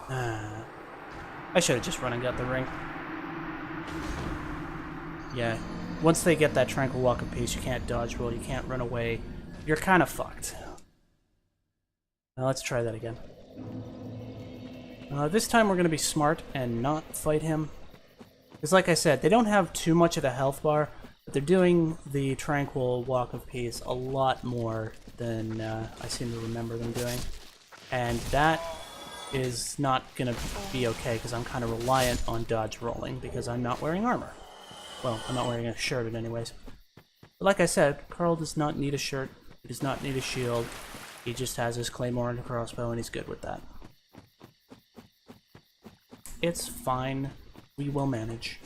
Speaker 1: I should have just run and got the ring. Yeah, once they get that Tranquil Walk of Peace, you can't dodge roll, you can't run away. You're kind of fucked. Now let's try that again. This time we're going to be smart and not fight him. Because like I said, they don't have too much of the health bar, but they're doing the Tranquil Walk of Peace a lot more than I seem to remember them doing. And that is not going to be okay, because I'm kind of reliant on dodge rolling, because I'm not wearing armor. Well, I'm not wearing a shirt in anyways. But like I said, Carl does not need a shirt, he does not need a shield, he just has his claymore and a crossbow, and he's good with that. It's fine, we will manage.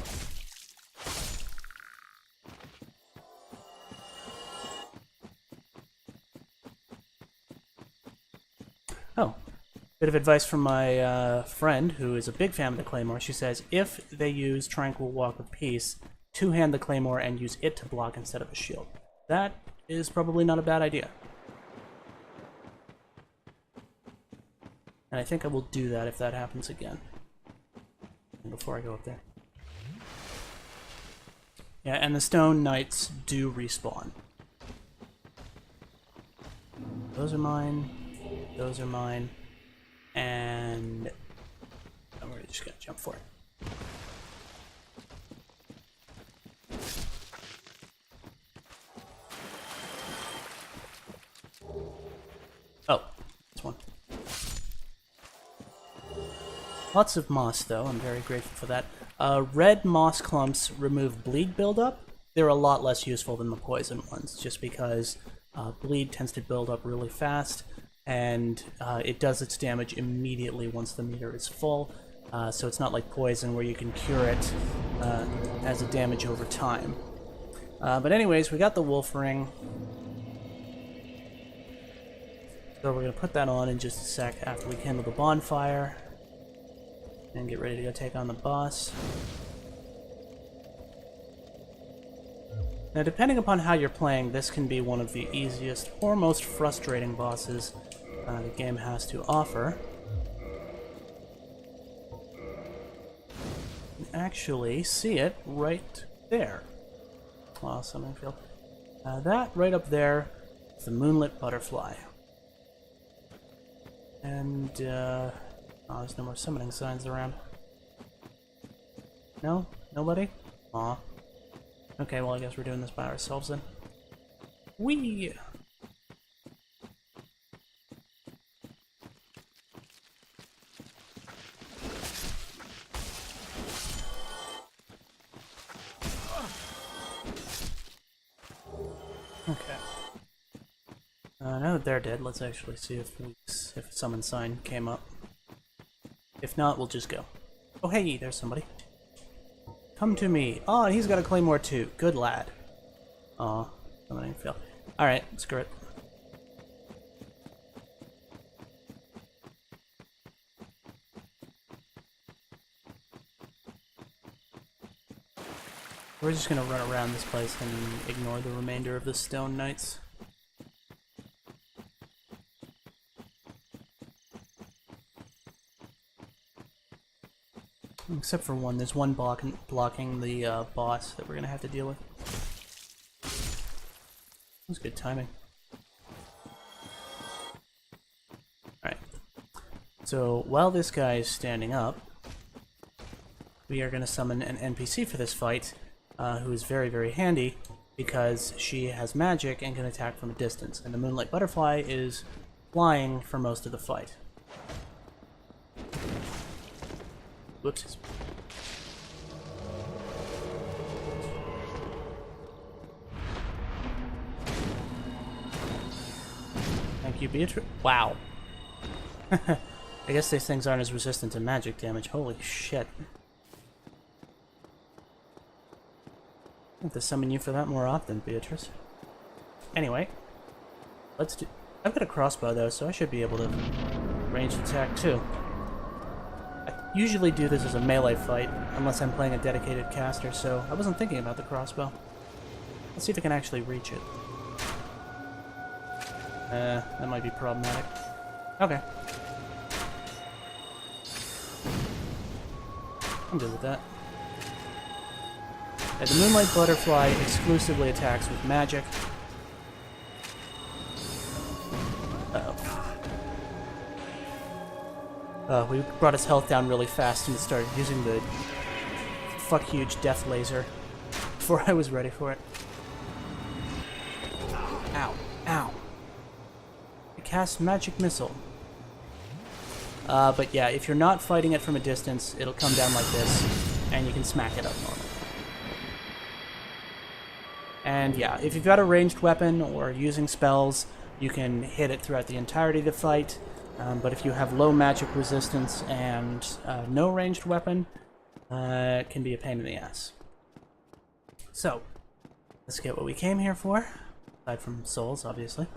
Speaker 1: Oh, bit of advice from my friend, who is a big fan of the Claymore. She says, if they use Tranquil Walk of Peace, two-hand the Claymore and use it to block instead of a shield. That is probably not a bad idea. And I think I will do that if that happens again. Before I go up there. Yeah, and the Stone Knights do respawn. Those are mine. Those are mine, and we're just gonna jump for it. Oh, this one. Lots of moss, though. I'm very grateful for that. Red moss clumps remove bleed buildup. They're a lot less useful than the poison ones, just because bleed tends to build up really fast. and it does its damage immediately once the meter is full. So it's not like poison where you can cure it as a damage over time. But anyways, we got the wolf ring. So we're going to put that on in just a sec after we kindle the bonfire. And get ready to go take on the boss. Now, depending upon how you're playing, this can be one of the easiest or most frustrating bosses the game has to offer. You can actually see it right there. Wow, summoning field. That right up there is the moonlit butterfly. And, oh, there's no more summoning signs around. No? Nobody? Aw. Okay, well, I guess we're doing this by ourselves then. Whee! Okay. Now that they're dead, let's actually see if a summon sign came up. If not, we'll just go. Oh hey, there's somebody. Come to me. Oh, he's got a claymore too. Good lad. Aw, summoning failed. Alright, screw it. We're just gonna run around this place and ignore the remainder of the stone knights. Except for one. There's one blocking the boss that we're gonna have to deal with. That was good timing. Alright. So, while this guy is standing up, we are gonna summon an NPC for this fight, who is very, very handy, because she has magic and can attack from a distance, and the Moonlight Butterfly is flying for most of the fight. Whoops. Thank you, Beatrice. Wow. I guess these things aren't as resistant to magic damage. Holy shit. I have to summon you for that more often, Beatrice. Anyway, let's do... I've got a crossbow though, so I should be able to ranged attack too. I usually do this as a melee fight, unless I'm playing a dedicated caster, so I wasn't thinking about the crossbow. Let's see if I can actually reach it. That might be problematic. Okay. I'm good with that. Yeah, the Moonlight Butterfly exclusively attacks with magic. We brought his health down really fast and started using the fuck huge death laser before I was ready for it. Ow. Ow. I cast magic missile. But yeah, if you're not fighting it from a distance, it'll come down like this, and you can smack it up normally. And yeah, if you've got a ranged weapon or using spells, you can hit it throughout the entirety of the fight. But if you have low magic resistance and no ranged weapon, it can be a pain in the ass. So, let's get what we came here for, aside from souls, obviously.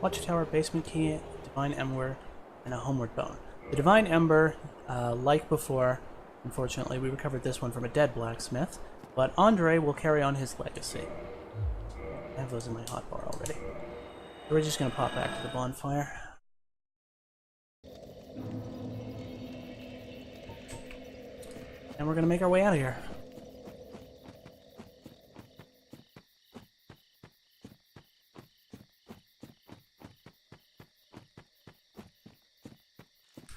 Speaker 1: Watchtower, basement key, divine ember, and a homeward bone. The divine ember, like before, unfortunately we recovered this one from a dead blacksmith, but Andre will carry on his legacy. I have those in my hotbar already. So we're just gonna pop back to the bonfire. And we're gonna make our way out of here.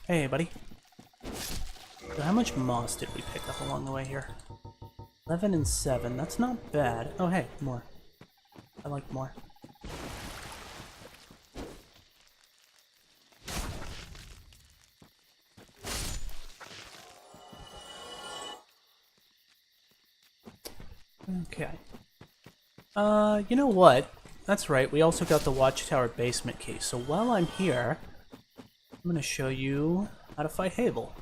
Speaker 1: Hey, buddy. So how much moss did we pick up along the way here? 11 and 7. That's not bad. Oh, hey, more. I like more. Okay. You know what? That's right, we also got the Watchtower basement key. So while I'm here, I'm going to show you how to fight Havel.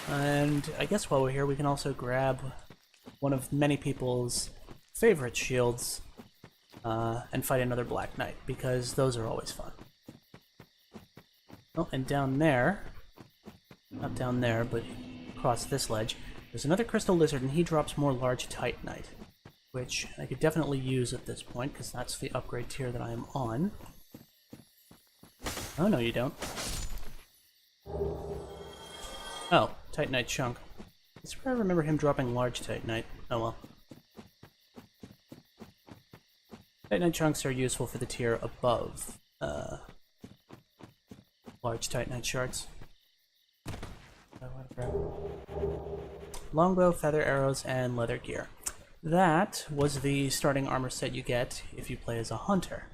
Speaker 1: And I guess while we're here, we can also grab one of many people's favorite shields and fight another Black Knight, because those are always fun. Oh, and down there, not down there, but across this ledge, there's another Crystal Lizard, and he drops more Large Titanite, which I could definitely use at this point, because that's the upgrade tier that I am on. Oh, no, you don't. Oh, Titanite Chunk. I swear I remember him dropping Large Titanite. Oh well. Titanite Chunks are useful for the tier above Large Titanite Shards. Longbow, feather arrows, and leather gear. That was the starting armor set you get if you play as a hunter.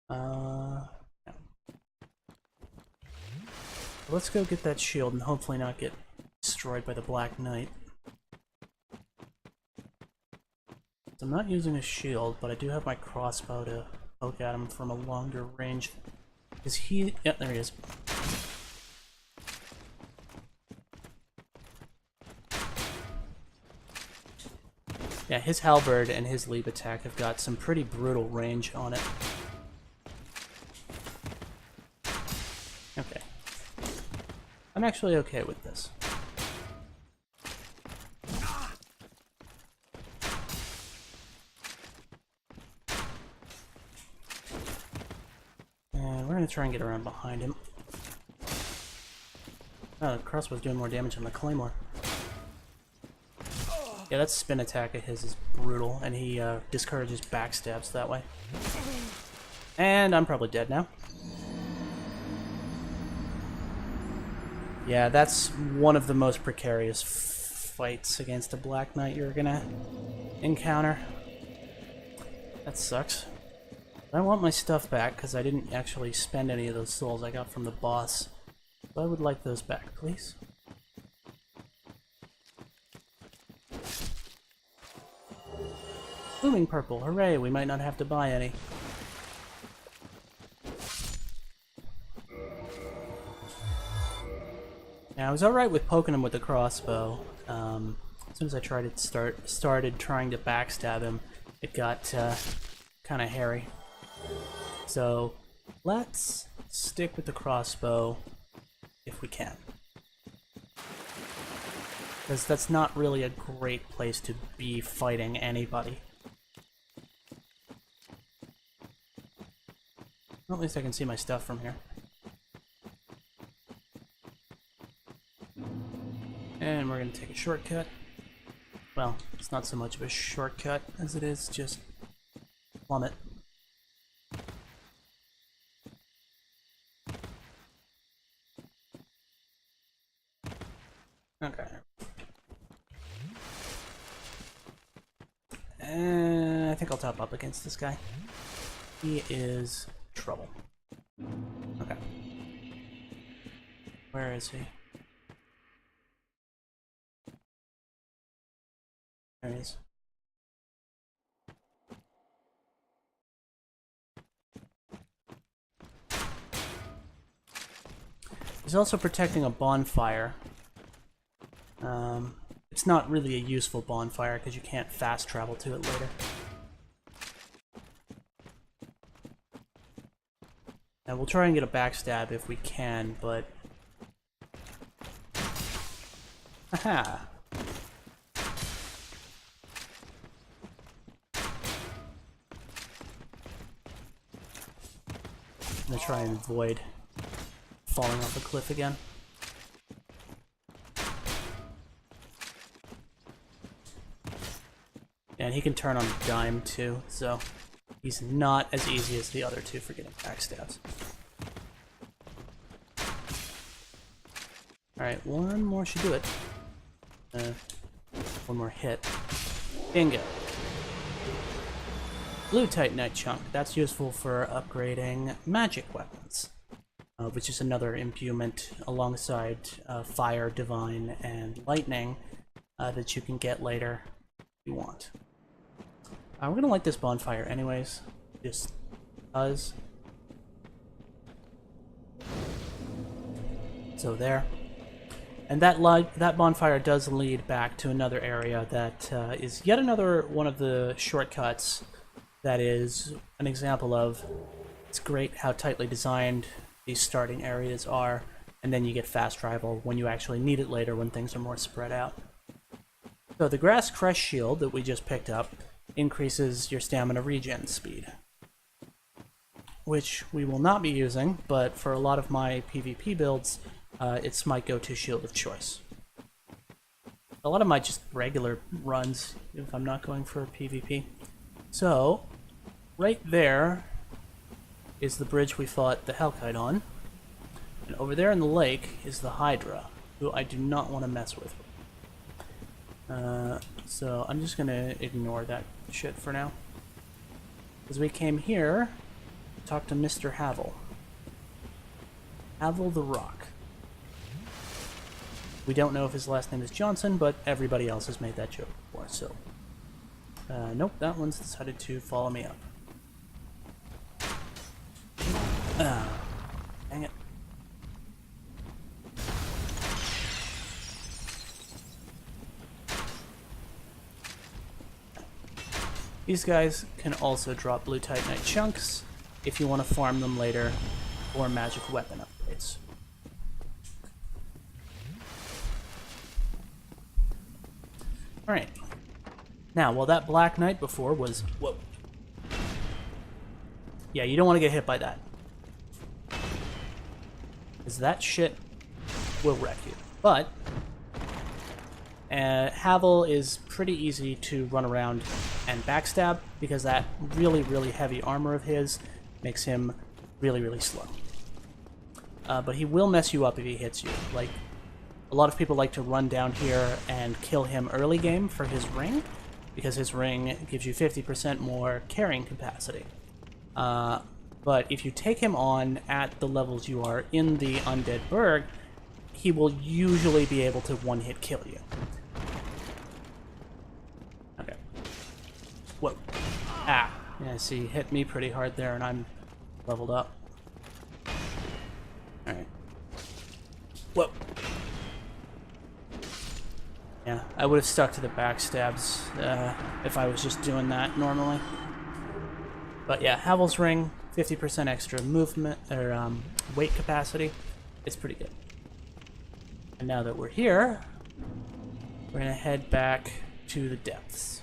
Speaker 1: Yeah. Let's go get that shield and hopefully not get destroyed by the Black Knight. I'm not using a shield, but I do have my crossbow to poke at him from a longer range. Is he... yeah, there he is. Yeah, his halberd and his leap attack have got some pretty brutal range on it. Okay. I'm actually okay with this. And we're gonna try and get around behind him. Oh, the crossbow's doing more damage than the claymore. Yeah, that spin attack of his is brutal, and he discourages backstabs that way. And I'm probably dead now. Yeah, that's one of the most precarious fights against a Black Knight you're gonna encounter. That sucks. I want my stuff back, because I didn't actually spend any of those souls I got from the boss. So I would like those back, please. Blooming purple, hooray, we might not have to buy any. Now, I was alright with poking him with the crossbow. As soon as I started trying to backstab him, it got kind of hairy. So, let's stick with the crossbow if we can. Because that's not really a great place to be fighting anybody. Well, at least I can see my stuff from here. And we're going to take a shortcut. Well, it's not so much of a shortcut as it is just plummet. Okay. And I think I'll top up against this guy. He is trouble. Okay. Where is he? There he is. He's also protecting a bonfire. It's not really a useful bonfire because you can't fast travel to it later. Now we'll try and get a backstab if we can, but... Aha! I'm gonna try and avoid falling off a cliff again. And he can turn on a dime too, so he's not as easy as the other two for getting backstabs. Alright, one more should do it. One more hit. Bingo. Blue Titanite Chunk. That's useful for upgrading magic weapons, which is another imbuement alongside Fire, Divine, and Lightning. that you can get later if you want. We're gonna light this bonfire anyways, just because. So there. And that bonfire does lead back to another area that is yet another one of the shortcuts that is an example of it's great how tightly designed these starting areas are, and then you get fast travel when you actually need it later when things are more spread out. So the Grass Crest Shield that we just picked up increases your stamina regen speed, which we will not be using, but for a lot of my PvP builds, it's my go-to shield of choice. A lot of my just regular runs, if I'm not going for PvP. So, right there is the bridge we fought the Hellkite on, and over there in the lake is the Hydra, who I do not want to mess with. So I'm just gonna ignore that shit for now. Because we came here to talk to Mr. Havel. Havel the Rock. We don't know if his last name is Johnson, but everybody else has made that joke before, so... nope, that one's decided to follow me up. Dang it. These guys can also drop blue Titanite chunks if you want to farm them later for magic weapon upgrades. Alright. Now, while that Black Knight before was... Whoa. Yeah, you don't want to get hit by that. Because that shit will wreck you. But... Havel is pretty easy to run around and backstab, because that really, really heavy armor of his makes him really, really slow. But he will mess you up if he hits you. Like, a lot of people like to run down here and kill him early game for his ring, because his ring gives you 50% more carrying capacity. But if you take him on at the levels you are in the Undead Burg, he will usually be able to one-hit kill you. Okay. Whoa. Ah. Yeah, see, he hit me pretty hard there, and I'm leveled up. Alright. Whoa. Yeah, I would have stuck to the backstabs if I was just doing that normally. But yeah, Havel's Ring, 50% extra movement, or weight capacity. It's pretty good. And now that we're here, we're gonna head back to the depths.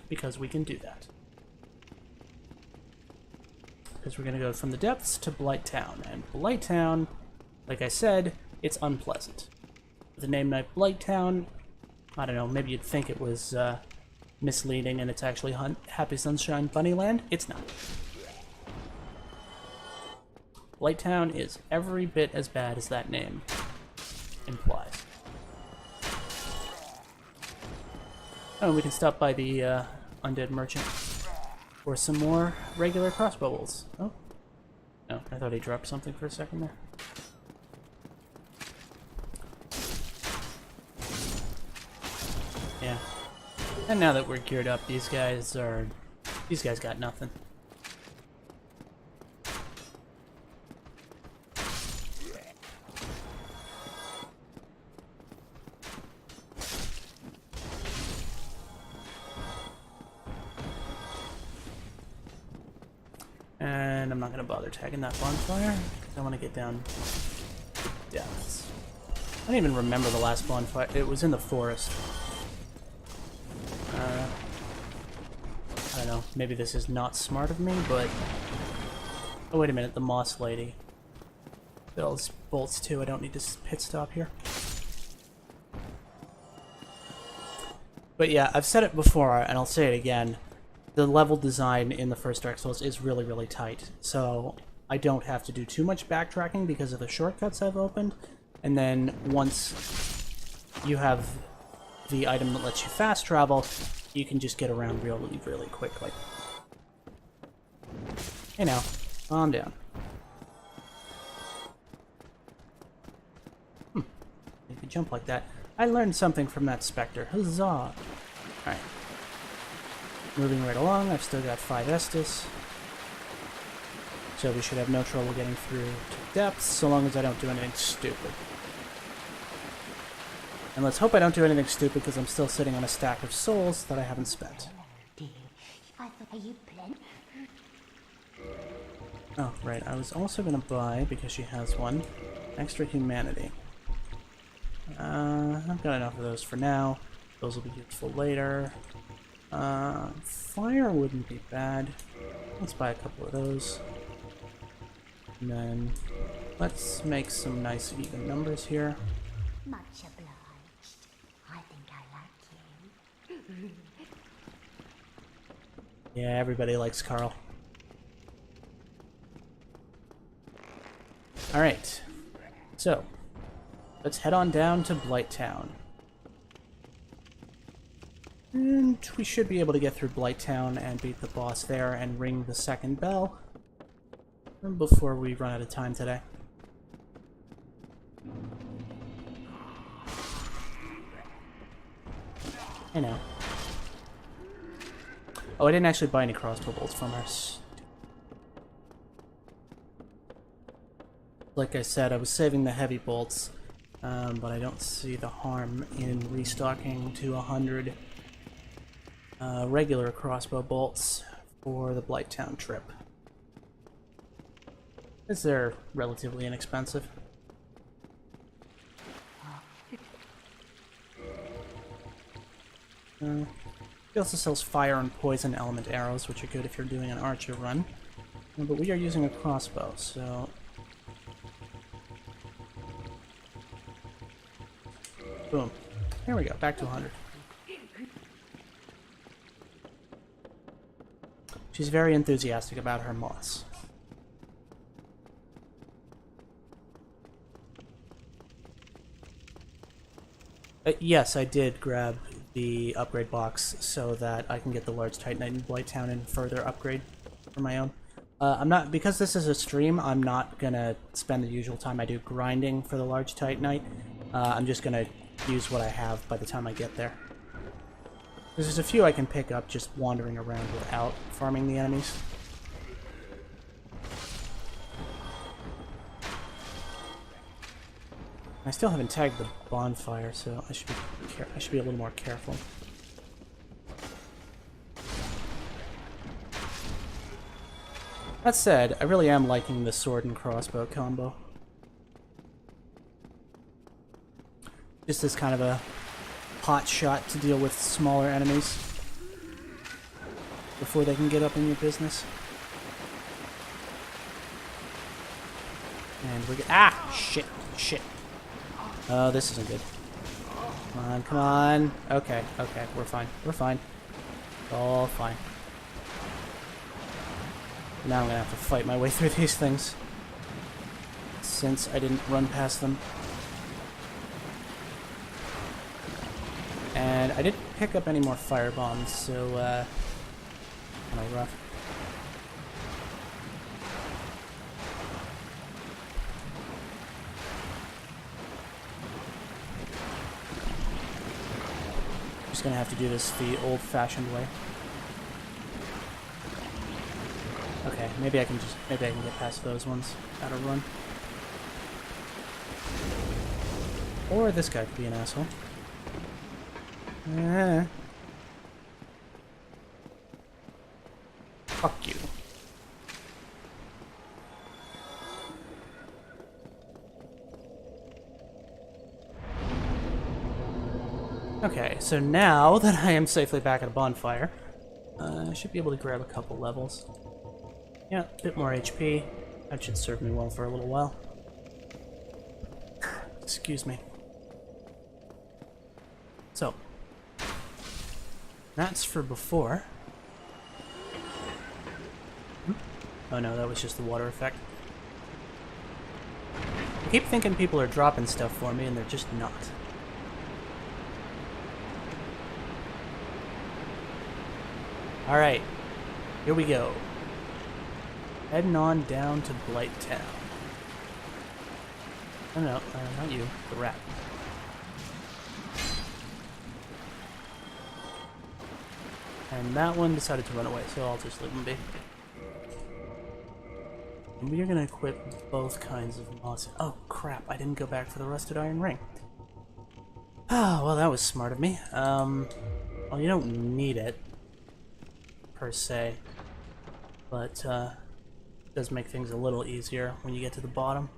Speaker 1: Because we can do that. Because we're gonna go from the depths to Blighttown. And Blighttown, like I said, it's unpleasant. The name like Blighttown, I don't know, maybe you'd think it was misleading and it's actually Happy Sunshine Bunnyland. It's not. Blighttown is every bit as bad as that name implies. Oh, we can stop by the Undead Merchant for some more regular crossbow bolts. Oh. No, I thought he dropped something for a second there. Yeah. And now that we're geared up, these guys got nothing. And I'm not gonna bother tagging that bonfire, because I want to get down to depths. I don't even remember the last bonfire. It was in the forest. I don't know, maybe this is not smart of me, but... Oh, wait a minute, the Moss Lady. Builds bolts too, I don't need to pit stop here. But yeah, I've said it before, and I'll say it again. The level design in the first Dark Souls is really, really tight, so I don't have to do too much backtracking because of the shortcuts I've opened, and then once you have the item that lets you fast travel, you can just get around really, really quickly. Hey now, calm down. You can you jump like that. I learned something from that Spectre. Huzzah! Alright. Moving right along, I've still got 5 Estus. So we should have no trouble getting through to depths, so long as I don't do anything stupid. And let's hope I don't do anything stupid, because I'm still sitting on a stack of souls that I haven't spent.
Speaker 3: Dear, I thought, are you plenty?
Speaker 1: Oh, right, I was also going to buy, because she has one, extra humanity. I've got enough of those for now. Those will be useful later. Fire wouldn't be bad. Let's buy a couple of those. And then let's make some nice even numbers here.
Speaker 3: Much obliged. I think I like you.
Speaker 1: Yeah, everybody likes Carl. Alright. So, let's head on down to Blighttown. And we should be able to get through Blighttown and beat the boss there and ring the second bell before we run out of time today. I know. Oh, I didn't actually buy any crossbow bolts from her. Like I said, I was saving the heavy bolts, but I don't see the harm in restocking to 100 regular crossbow bolts for the Blighttown trip. As they're relatively inexpensive. He also sells fire and poison element arrows, which are good if you're doing an archer run. But we are using a crossbow, so... Boom. Here we go, back to 100. She's very enthusiastic about her moss. Yes, I did grab the upgrade box so that I can get the large Titanite in Blighttown and further upgrade for my own. I'm not, because this is a stream, I'm not gonna spend the usual time I do grinding for the large Titanite. I'm just gonna use what I have by the time I get there. There's a few I can pick up just wandering around without farming the enemies. I still haven't tagged the bonfire, so I should be a little more careful. That said, I really am liking the sword and crossbow combo. Just as kind of a hot shot to deal with smaller enemies before they can get up in your business. And we're ah! Shit. Oh, this isn't good. Come on. Okay, we're fine. All fine. Now I'm gonna have to fight my way through these things, since I didn't run past them. And I didn't pick up any more fire bombs, so, kind of rough. Just gonna have to do this the old-fashioned way. Okay, maybe I can get past those ones at a run. Or this guy could be an asshole. Fuck you. Okay, so now that I am safely back at a bonfire, I should be able to grab a couple levels. Yeah, a bit more HP. That should serve me well for a little while. Excuse me. So, that's for before. Oh no, that was just the water effect. I keep thinking people are dropping stuff for me, and they're just not. Alright, here we go. Heading on down to Blighttown. Oh no, not you, the rat. And that one decided to run away, so I'll just leave him be. And we are going to equip both kinds of moss. Oh, crap. I didn't go back for the rusted iron ring. Ah, well, that was smart of me. Well, you don't need it, per se. But, it does make things a little easier when you get to the bottom.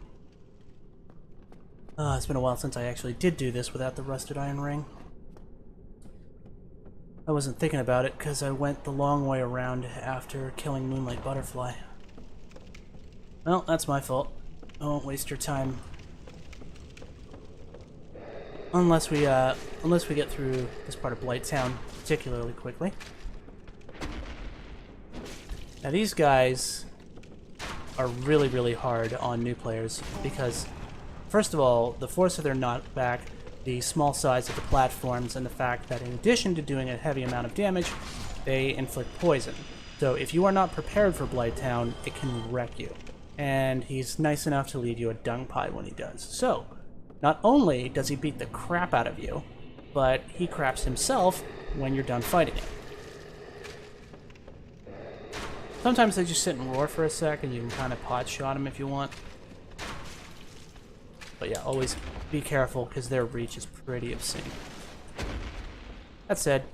Speaker 1: It's been a while since I actually did do this without the rusted iron ring. I wasn't thinking about it because I went the long way around after killing Moonlight Butterfly. Well, that's my fault. I won't waste your time. Unless we get through this part of Blighttown particularly quickly. Now these guys are really, really hard on new players because, first of all, the force of their knockback, the small size of the platforms, and the fact that in addition to doing a heavy amount of damage, they inflict poison. So if you are not prepared for Blighttown, it can wreck you. And he's nice enough to leave you a dung pie when he does. So, not only does he beat the crap out of you, but he craps himself when you're done fighting him. Sometimes they just sit and roar for a sec, and you can kind of pot shot him if you want. But yeah, always be careful, because their reach is pretty obscene. That said,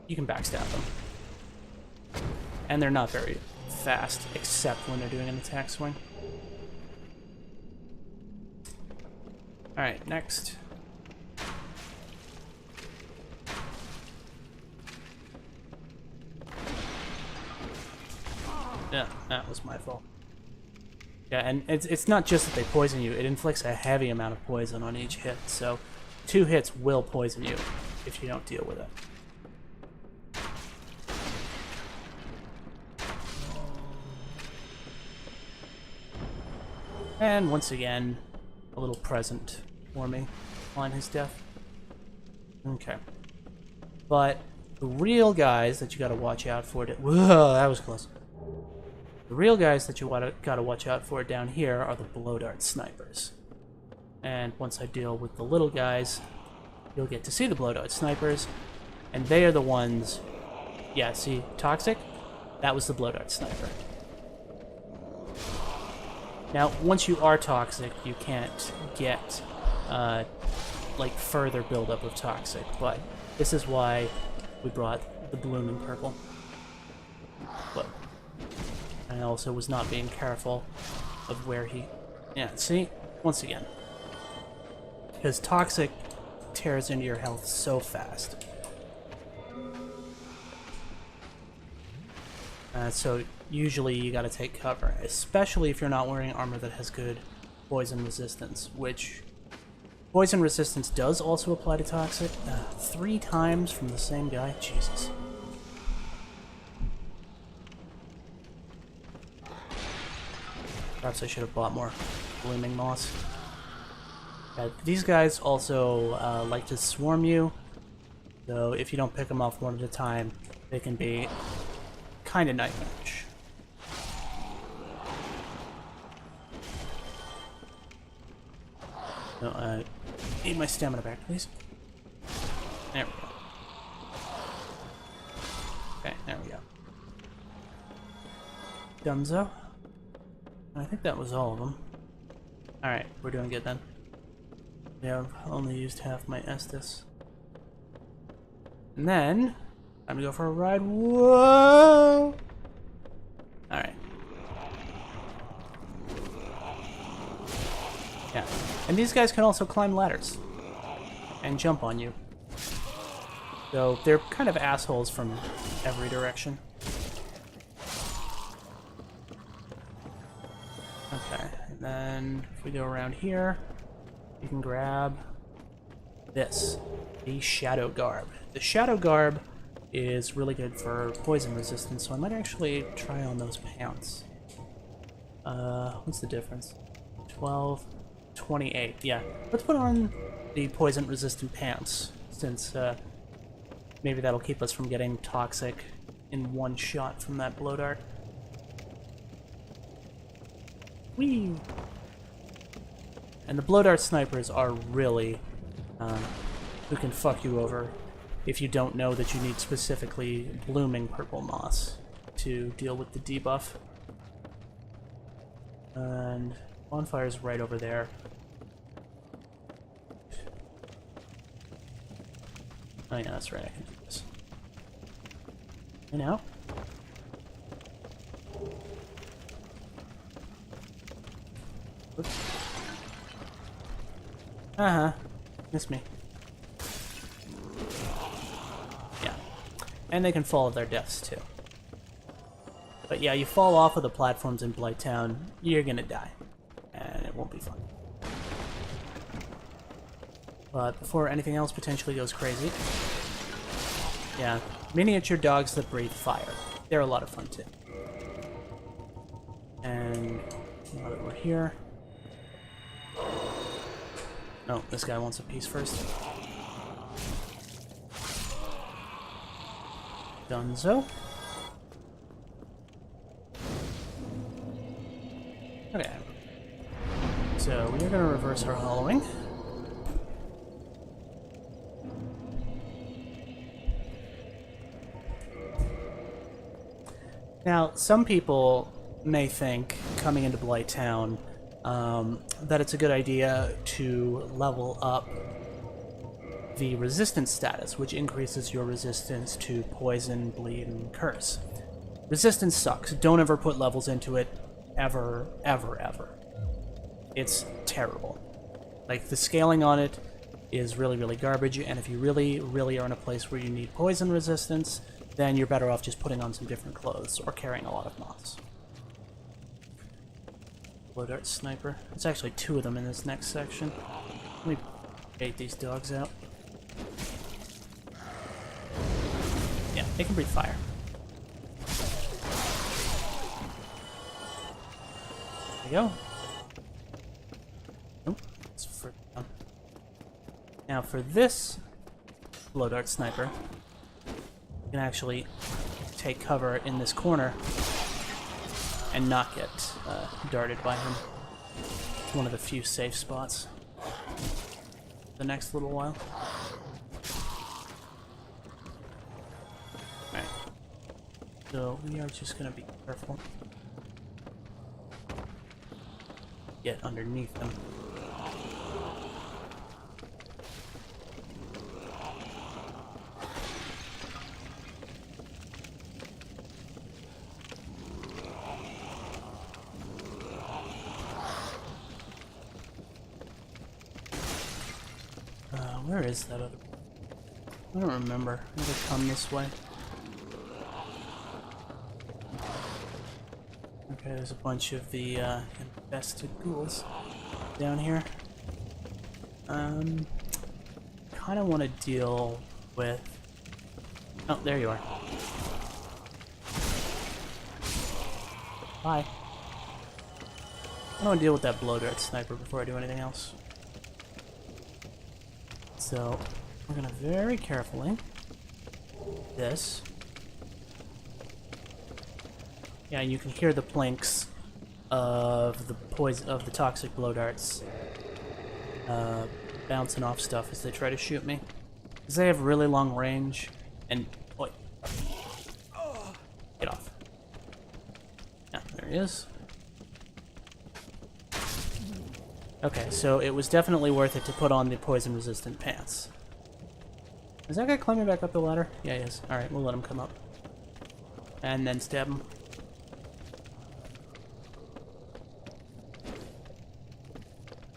Speaker 1: you can backstab them. And they're not very fast, except when they're doing an attack swing. Alright, next. Yeah, that was my fault. Yeah, and it's not just that they poison you, it inflicts a heavy amount of poison on each hit, so 2 hits will poison you if you don't deal with it. And once again, a little present for me on his death. Okay. But the real guys that you gotta watch out for... Whoa, that was close. The real guys that you gotta watch out for down here are the blow dart snipers. And once I deal with the little guys, you'll get to see the blow dart snipers. And they are the ones... Yeah, see, Toxic? That was the blow dart sniper. Now, once you are Toxic, you can't get, like, further buildup of Toxic, but this is why we brought the blooming purple. But I also was not being careful of where he... Yeah, see? Once again. Because Toxic tears into your health so fast. So usually you gotta take cover, especially if you're not wearing armor that has good poison resistance, which poison resistance does also apply to Toxic. 3 times from the same guy? Jesus. Perhaps I should have bought more blooming moss. These guys also like to swarm you, so if you don't pick them off one at a time, they can be kind of nightmarish. So, need my stamina back, please. There we go. Okay, there we go. Dunzo. I think that was all of them. Alright, we're doing good then. We have only used half my Estus. And then, time to go for a ride. Whoa! Alright. Yeah. And these guys can also climb ladders. And jump on you. So they're kind of assholes from every direction. Okay, and then if we go around here, you can grab this, the Shadow Garb. The Shadow Garb is really good for poison resistance, so I might actually try on those pants. What's the difference? 12, 28, yeah. Let's put on the poison resistant pants, since maybe that'll keep us from getting Toxic in one shot from that blow dart. Whee! And the blow dart snipers are really who can fuck you over if you don't know that you need specifically blooming purple moss to deal with the debuff. And bonfire's right over there. Oh yeah, that's right, I can do this. You know? Oops. Uh-huh. Missed me. Yeah. And they can fall to their deaths, too. But yeah, you fall off of the platforms in Blighttown, you're gonna die. And it won't be fun. But before anything else potentially goes crazy... Yeah, miniature dogs that breathe fire. They're a lot of fun, too. And now that we're here... Oh, this guy wants a piece first. Dunzo. Okay. So, we are going to reverse our hollowing. Now, some people may think, coming into Blighttown, that it's a good idea to level up the resistance status, which increases your resistance to poison, bleed, and curse. Resistance sucks. Don't ever put levels into it. Ever, ever, ever. It's terrible. Like, the scaling on it is really, really garbage, and if you really, really are in a place where you need poison resistance, then you're better off just putting on some different clothes or carrying a lot of moths. Blow dart sniper. There's actually 2 of them in this next section. Let me bait these dogs out. Yeah, they can breathe fire. There we go. Nope. It's for now for this blow dart sniper, you can actually take cover in this corner and not get darted by him. It's one of the few safe spots. The next little while. Alright. So we are just gonna be careful. Get underneath them. Where is that other... I don't remember. Did it come this way? Okay, there's a bunch of the infested ghouls down here. Kind of want to deal with... Oh, there you are. Hi. I want to deal with that blow dart sniper before I do anything else. So, we're gonna very carefully this. Yeah, you can hear the plinks of the poison of the toxic blow darts bouncing off stuff as they try to shoot me. Because they have really long range and wait. Get off. Yeah, there he is. Okay, so it was definitely worth it to put on the poison-resistant pants. Is that guy climbing back up the ladder? Yeah, he is. Alright, we'll let him come up. And then stab him.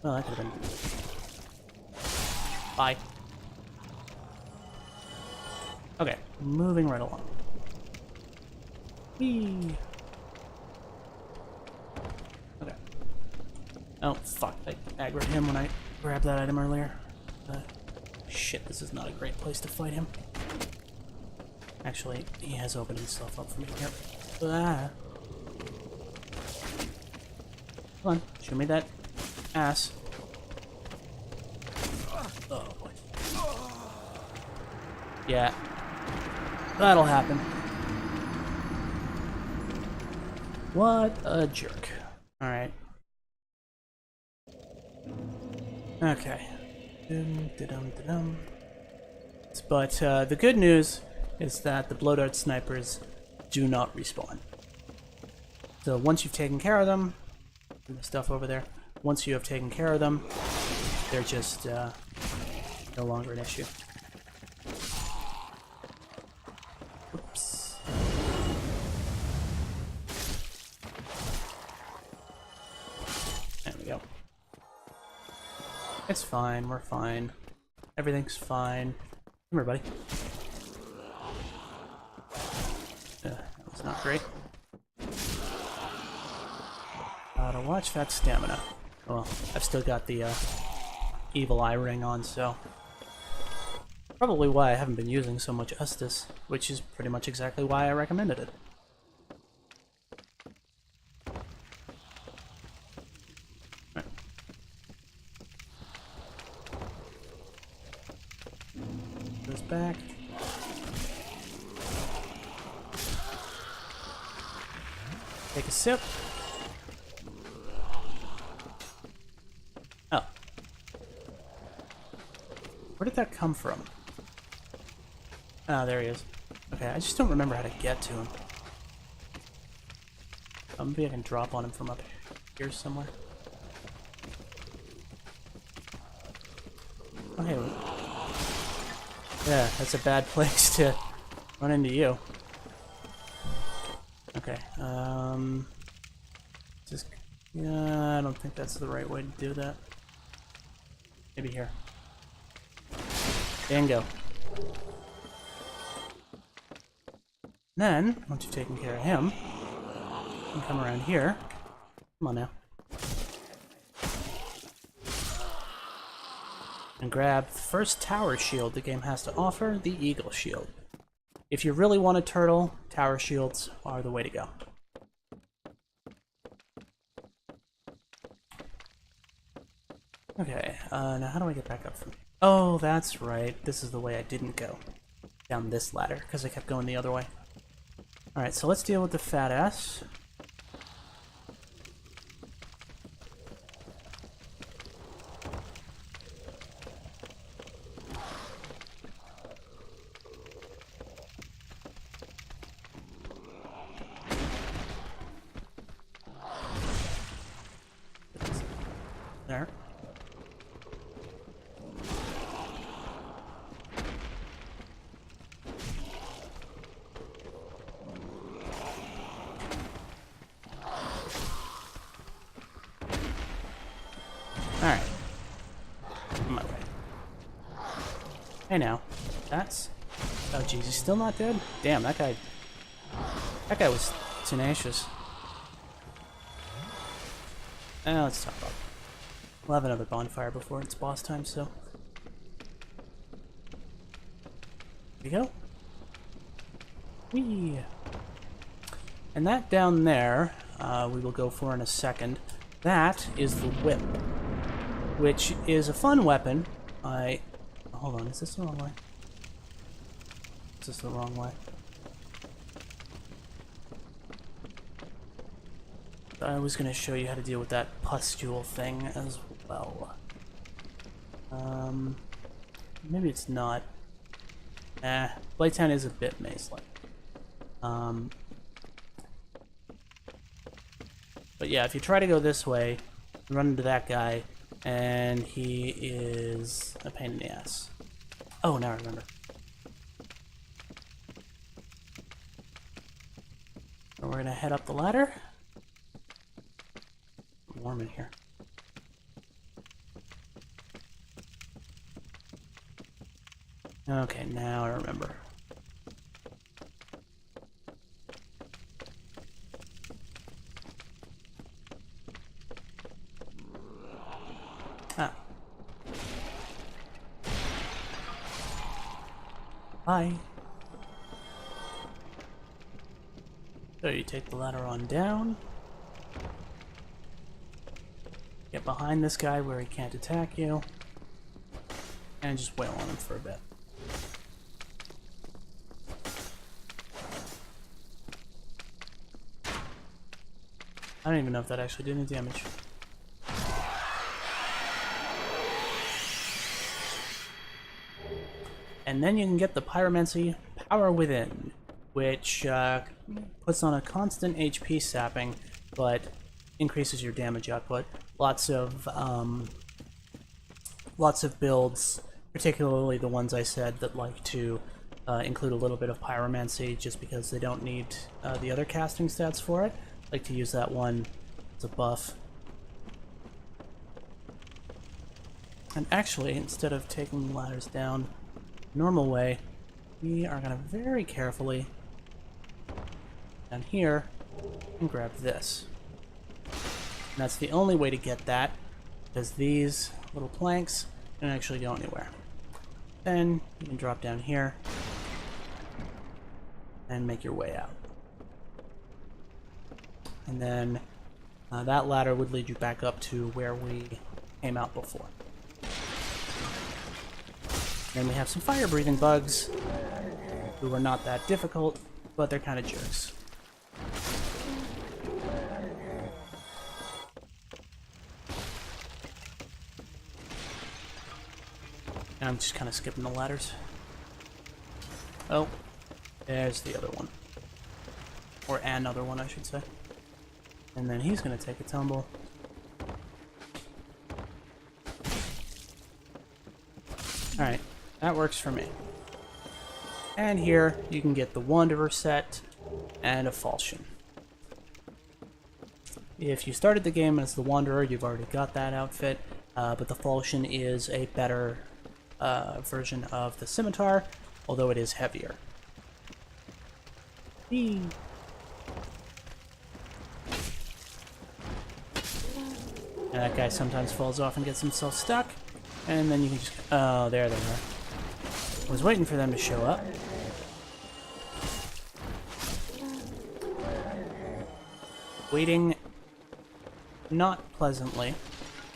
Speaker 1: Oh, that could have been... Bye. Okay, moving right along. Whee! Okay. Oh, fuck. I aggroed him when I grabbed that item earlier. Shit, this is not a great place to fight him. Actually, he has opened himself up for me here. Ah. Come on, show me that ass. Oh, boy. Yeah. That'll happen. What a jerk. Alright. Okay. But the good news is that the blow dart snipers do not respawn. So once you've taken care of them, the stuff over there, once you have taken care of them, they're just no longer an issue. Oops. There we go. It's fine, we're fine. Everything's fine. Come here, buddy. That was not great. Gotta watch that stamina. Well, I've still got the evil eye ring on, so... Probably why I haven't been using so much Estus, which is pretty much exactly why I recommended it. Right. Goes back. Take a sip. Oh. Where did that come from? Oh, there he is. Okay, I just don't remember how to get to him. Maybe I can drop on him from up here somewhere. Oh, hey. Yeah, that's a bad place to run into you. Okay, just... Yeah, I don't think that's the right way to do that. Maybe here. Bingo. Then, once you've taken care of him, you can come around here. Come on now. And grab the first tower shield the game has to offer, the Eagle Shield. If you really want a turtle, tower shields are the way to go. Okay, now how do I get back up from here? Oh, that's right. This is the way I didn't go. Down this ladder, because I kept going the other way. Alright, so let's deal with the fat ass. There. Alright. On my way. Hey now. That's... Oh jeez, he's still not dead? Damn, that guy... That guy was tenacious. Let's talk about it. We'll have another bonfire before it's boss time, so... Here we go. Whee! And that down there, we will go for in a second. That is the whip, which is a fun weapon. Hold on, is this the wrong way? Is this the wrong way? I was going to show you how to deal with that pustule thing as well. Maybe it's not. Blighttown is a bit maze-like. But yeah, if you try to go this way, you run into that guy, and he is a pain in the ass. Oh, now I remember. And we're gonna head up the ladder. It's warm in here. Okay, now I remember. Ah. Hi. So you take the ladder on down. Get behind this guy where he can't attack you. And just wail on him for a bit. I don't even know if that actually did any damage. And then you can get the Pyromancy Power Within, which puts on a constant HP sapping, but increases your damage output. Lots of builds, particularly the ones I said that like to include a little bit of Pyromancy just because they don't need the other casting stats for it. Like to use that one as a buff. And actually, instead of taking ladders down normal way, we are going to very carefully down here and grab this. And that's the only way to get that, because these little planks don't actually go anywhere. Then you can drop down here and make your way out. And then that ladder would lead you back up to where we came out before. Then we have some fire-breathing bugs, who are not that difficult, but they're kind of jerks. And I'm just kind of skipping the ladders. Oh, there's the other one. Or another one, I should say. And then he's going to take a tumble. Alright, that works for me. And here, you can get the Wanderer set and a Falchion. If you started the game as the Wanderer, you've already got that outfit, but the Falchion is a better version of the Scimitar, although it is heavier. Whee! And that guy sometimes falls off and gets himself stuck, and then you can just... Oh, there they are. I was waiting for them to show up. Waiting not pleasantly,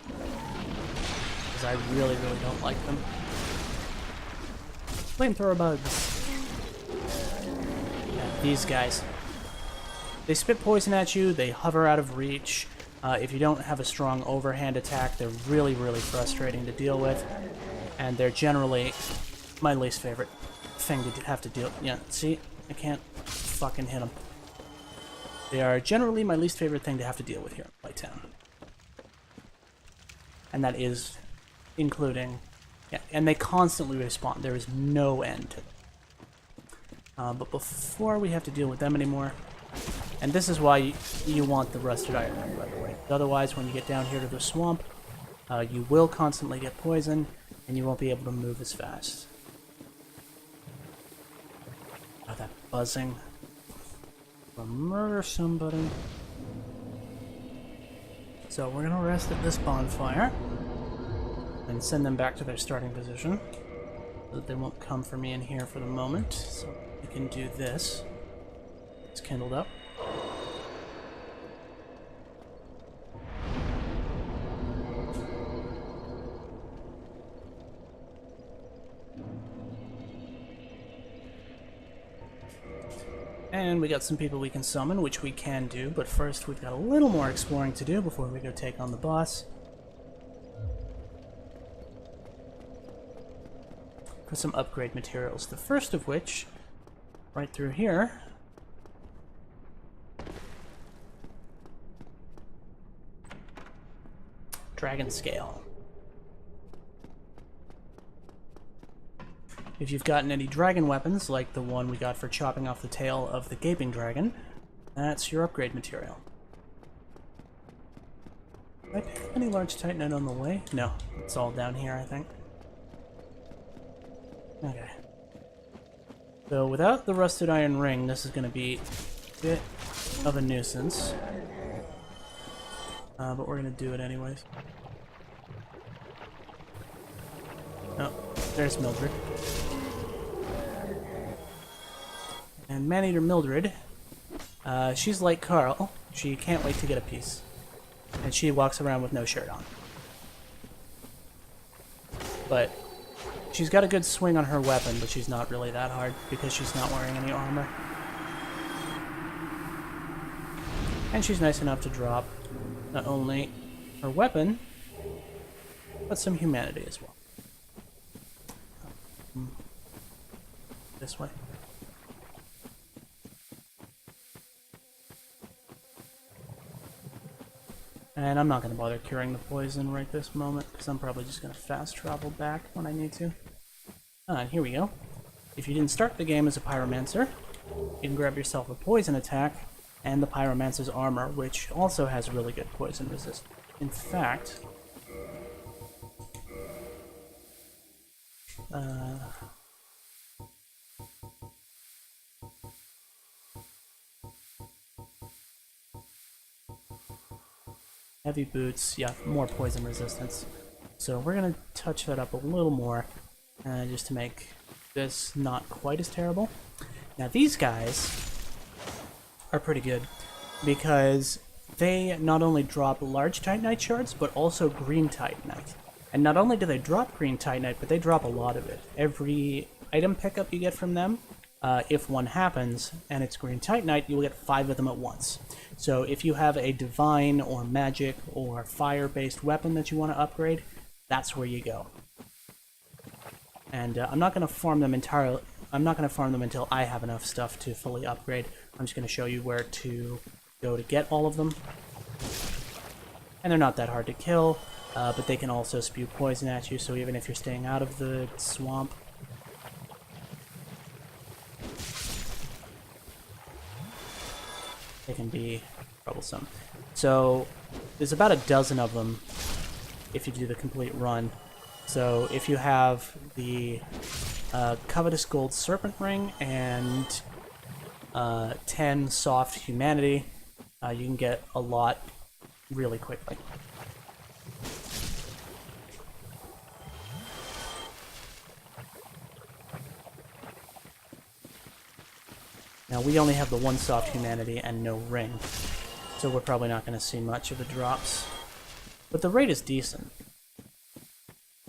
Speaker 1: because I really, really don't like them. Flamethrower bugs. Yeah, these guys. They spit poison at you, they hover out of reach. If you don't have a strong overhand attack, they're really, really frustrating to deal with. And they're generally my least favorite thing to have to deal... Yeah, see? I can't fucking hit them. They are generally my least favorite thing to have to deal with here in Playtown. And that is including... Yeah, and they constantly respawn. There is no end to them. But before we have to deal with them anymore... And this is why you want the Rusted Iron Ring, by the way. Otherwise, when you get down here to the swamp, you will constantly get poisoned, and you won't be able to move as fast. Oh, that buzzing. I'll murder somebody. So we're gonna rest at this bonfire, and send them back to their starting position, so that they won't come for me in here for the moment. So we can do this. It's kindled up. And we got some people we can summon, which we can do, but first we've got a little more exploring to do before we go take on the boss. For some upgrade materials, the first of which, right through here, Dragon Scale. If you've gotten any dragon weapons, like the one we got for chopping off the tail of the Gaping Dragon, that's your upgrade material. Did I pick up any large titanite on the way? No, it's all down here, I think. Okay. So without the Rusted Iron Ring, this is going to be a bit of a nuisance. But we're going to do it anyways. Oh, there's Mildred. And Maneater Mildred, she's like Carl. She can't wait to get a piece. And she walks around with no shirt on. But she's got a good swing on her weapon, but she's not really that hard because she's not wearing any armor. And she's nice enough to drop not only her weapon, but some humanity as well. this way. And I'm not going to bother curing the poison right this moment, because I'm probably just going to fast travel back when I need to. And here we go. If you didn't start the game as a Pyromancer, you can grab yourself a poison attack and the Pyromancer's armor, which also has really good poison resist. In fact, heavy boots, yeah, more poison resistance. So we're going to touch that up a little more, just to make this not quite as terrible. Now these guys are pretty good, because they not only drop large Titanite shards, but also green Titanite. And not only do they drop green Titanite, but they drop a lot of it. Every item pickup you get from them, if one happens, and it's green Titanite, you'll get 5 of them at once. So if you have a divine or magic or fire-based weapon that you want to upgrade, that's where you go. And I'm not going to farm them entirely. I'm not going to farm them until I have enough stuff to fully upgrade. I'm just going to show you where to go to get all of them. And they're not that hard to kill, but they can also spew poison at you, so even if you're staying out of the swamp, they can be troublesome. So there's about a dozen of them if you do the complete run. So if you have the Covetous Gold Serpent Ring and 10 Soft Humanity, you can get a lot really quickly. Now we only have the 1 Soft Humanity and no ring, so we're probably not going to see much of the drops. But the rate is decent.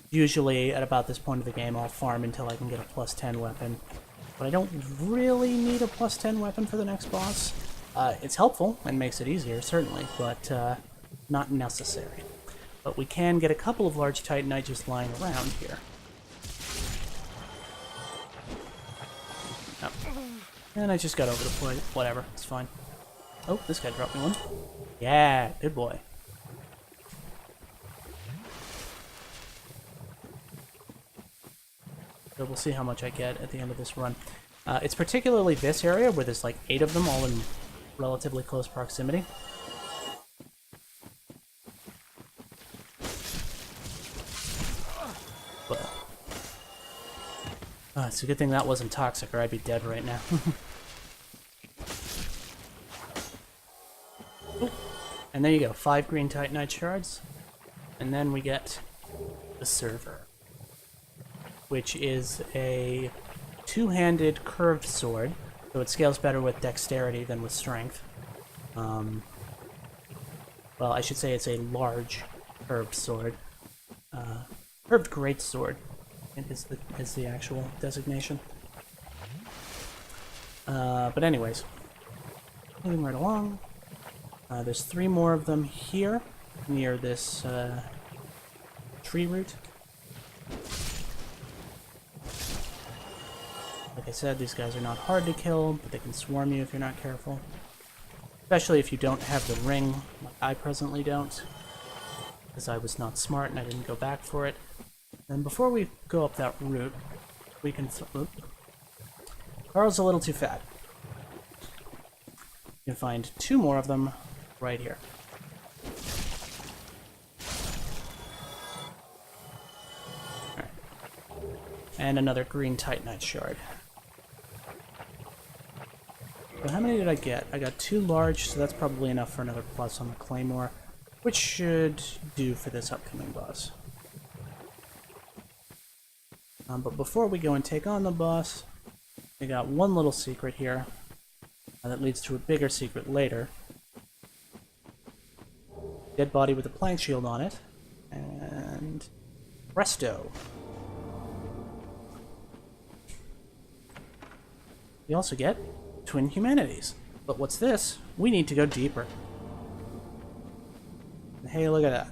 Speaker 1: Usually, at about this point of the game, I'll farm until I can get a plus 10 weapon. But I don't really need a plus 10 weapon for the next boss. It's helpful and makes it easier, certainly, but not necessary. But we can get a couple of large Titanite just lying around here. Oh. And I just got over the point. Whatever, it's fine. Oh, this guy dropped me one. Yeah, good boy. So we'll see how much I get at the end of this run. It's particularly this area where there's like 8 of them all in relatively close proximity. But it's a good thing that wasn't toxic, or I'd be dead right now. And there you go, 5 green Titanite shards. And then we get the server, which is a 2-handed curved sword, so it scales better with dexterity than with strength. Well, I should say it's a large curved sword. Curved greatsword is the actual designation. But anyways, moving right along. There's 3 more of them here, near this tree root. Like I said, these guys are not hard to kill, but they can swarm you if you're not careful. Especially if you don't have the ring, like I presently don't. Because I was not smart and I didn't go back for it. And before we go up that route, we can... Carl's a little too fat. You can find 2 more of them right here. Alright. And another green Titanite shard. So how many did I get? I got 2 large, so that's probably enough for another plus on the Claymore, which should do for this upcoming boss. But before we go and take on the boss, we got one little secret here that leads to a bigger secret later. Dead body with a plank shield on it, and presto. We also get twin humanities. But what's this? We need to go deeper. Hey, look at that.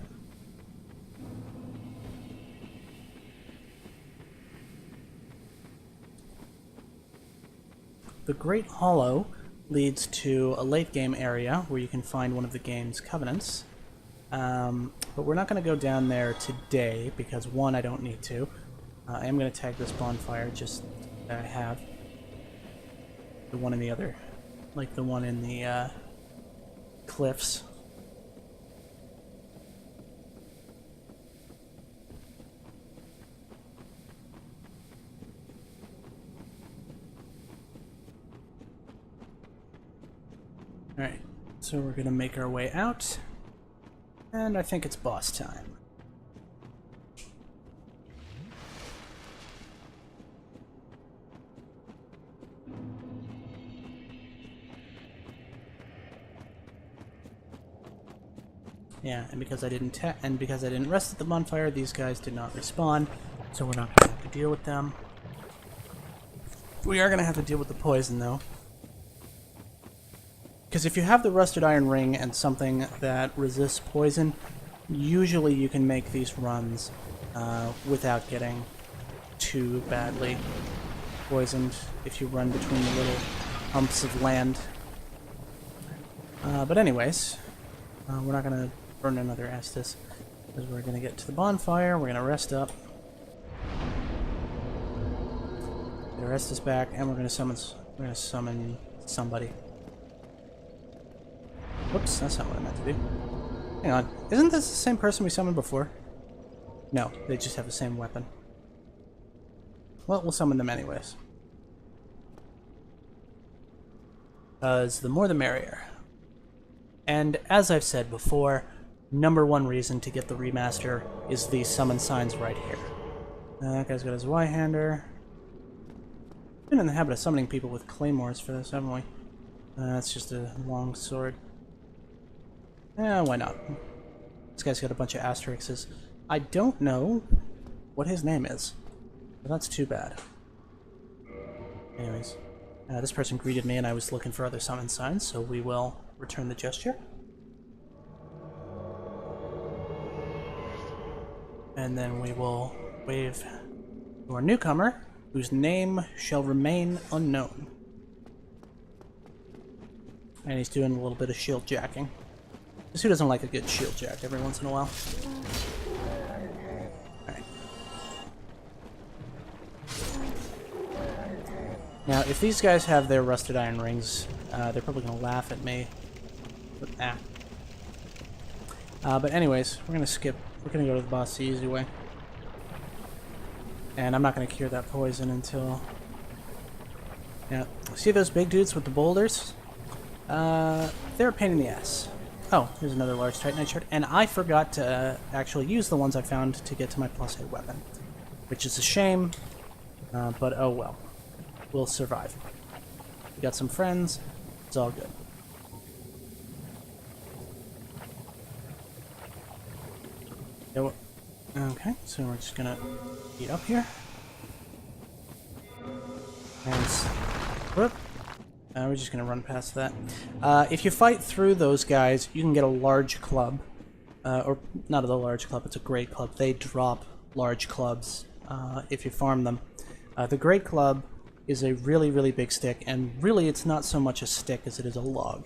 Speaker 1: the Great Hollow leads to a late game area where you can find one of the game's covenants. But we're not going to go down there today because, one, I don't need to. I am going to tag this bonfire just that I have. The one in the other, like the one in the cliffs. Alright, so we're going to make our way out. And I think it's boss time. Yeah, and because I didn't rest at the bonfire, these guys did not respawn, so we're not going to have to deal with them. We are going to have to deal with the poison, though. Because if you have the rusted iron ring and something that resists poison, usually you can make these runs without getting too badly poisoned if you run between the little humps of land. But anyways, we're not going to burn another Estus, because we're going to get to the bonfire, we're going to rest up, get our Estus back, and we're going to summon somebody. Whoops, that's not what I meant to do. Hang on, isn't this the same person we summoned before? No, they just have the same weapon. Well, we'll summon them anyways. Because the more the merrier. And as I've said before, #1 reason to get the remaster is these summon signs right here. That guy's got his Y-hander. Been in the habit of summoning people with claymores for this, haven't we? That's just a long sword. Why not? This guy's got a bunch of asterisks. I don't know what his name is, but that's too bad. Anyways, this person greeted me and I was looking for other summon signs, so we will return the gesture. And then we will wave to our newcomer, whose name shall remain unknown. And he's doing a little bit of shield jacking. Because who doesn't like a good shield jack every once in a while? Alright. Now, if these guys have their rusted iron rings, they're probably going to laugh at me. But anyways, we're going to skip. We're going to go to the boss the easy way. And I'm not going to cure that poison until... Yeah, see those big dudes with the boulders? They're a pain in the ass. Oh, here's another large Titanite shard. And I forgot to actually use the ones I found to get to my +8 weapon. Which is a shame, but oh well. We'll survive. We got some friends. It's all good. Okay, so we're just gonna get up here. And whoop. We're just gonna run past that. If you fight through those guys, you can get a large club. Or not a large club, it's a great club. They drop large clubs if you farm them. The great club is a really, really big stick, and really it's not so much a stick as it is a log.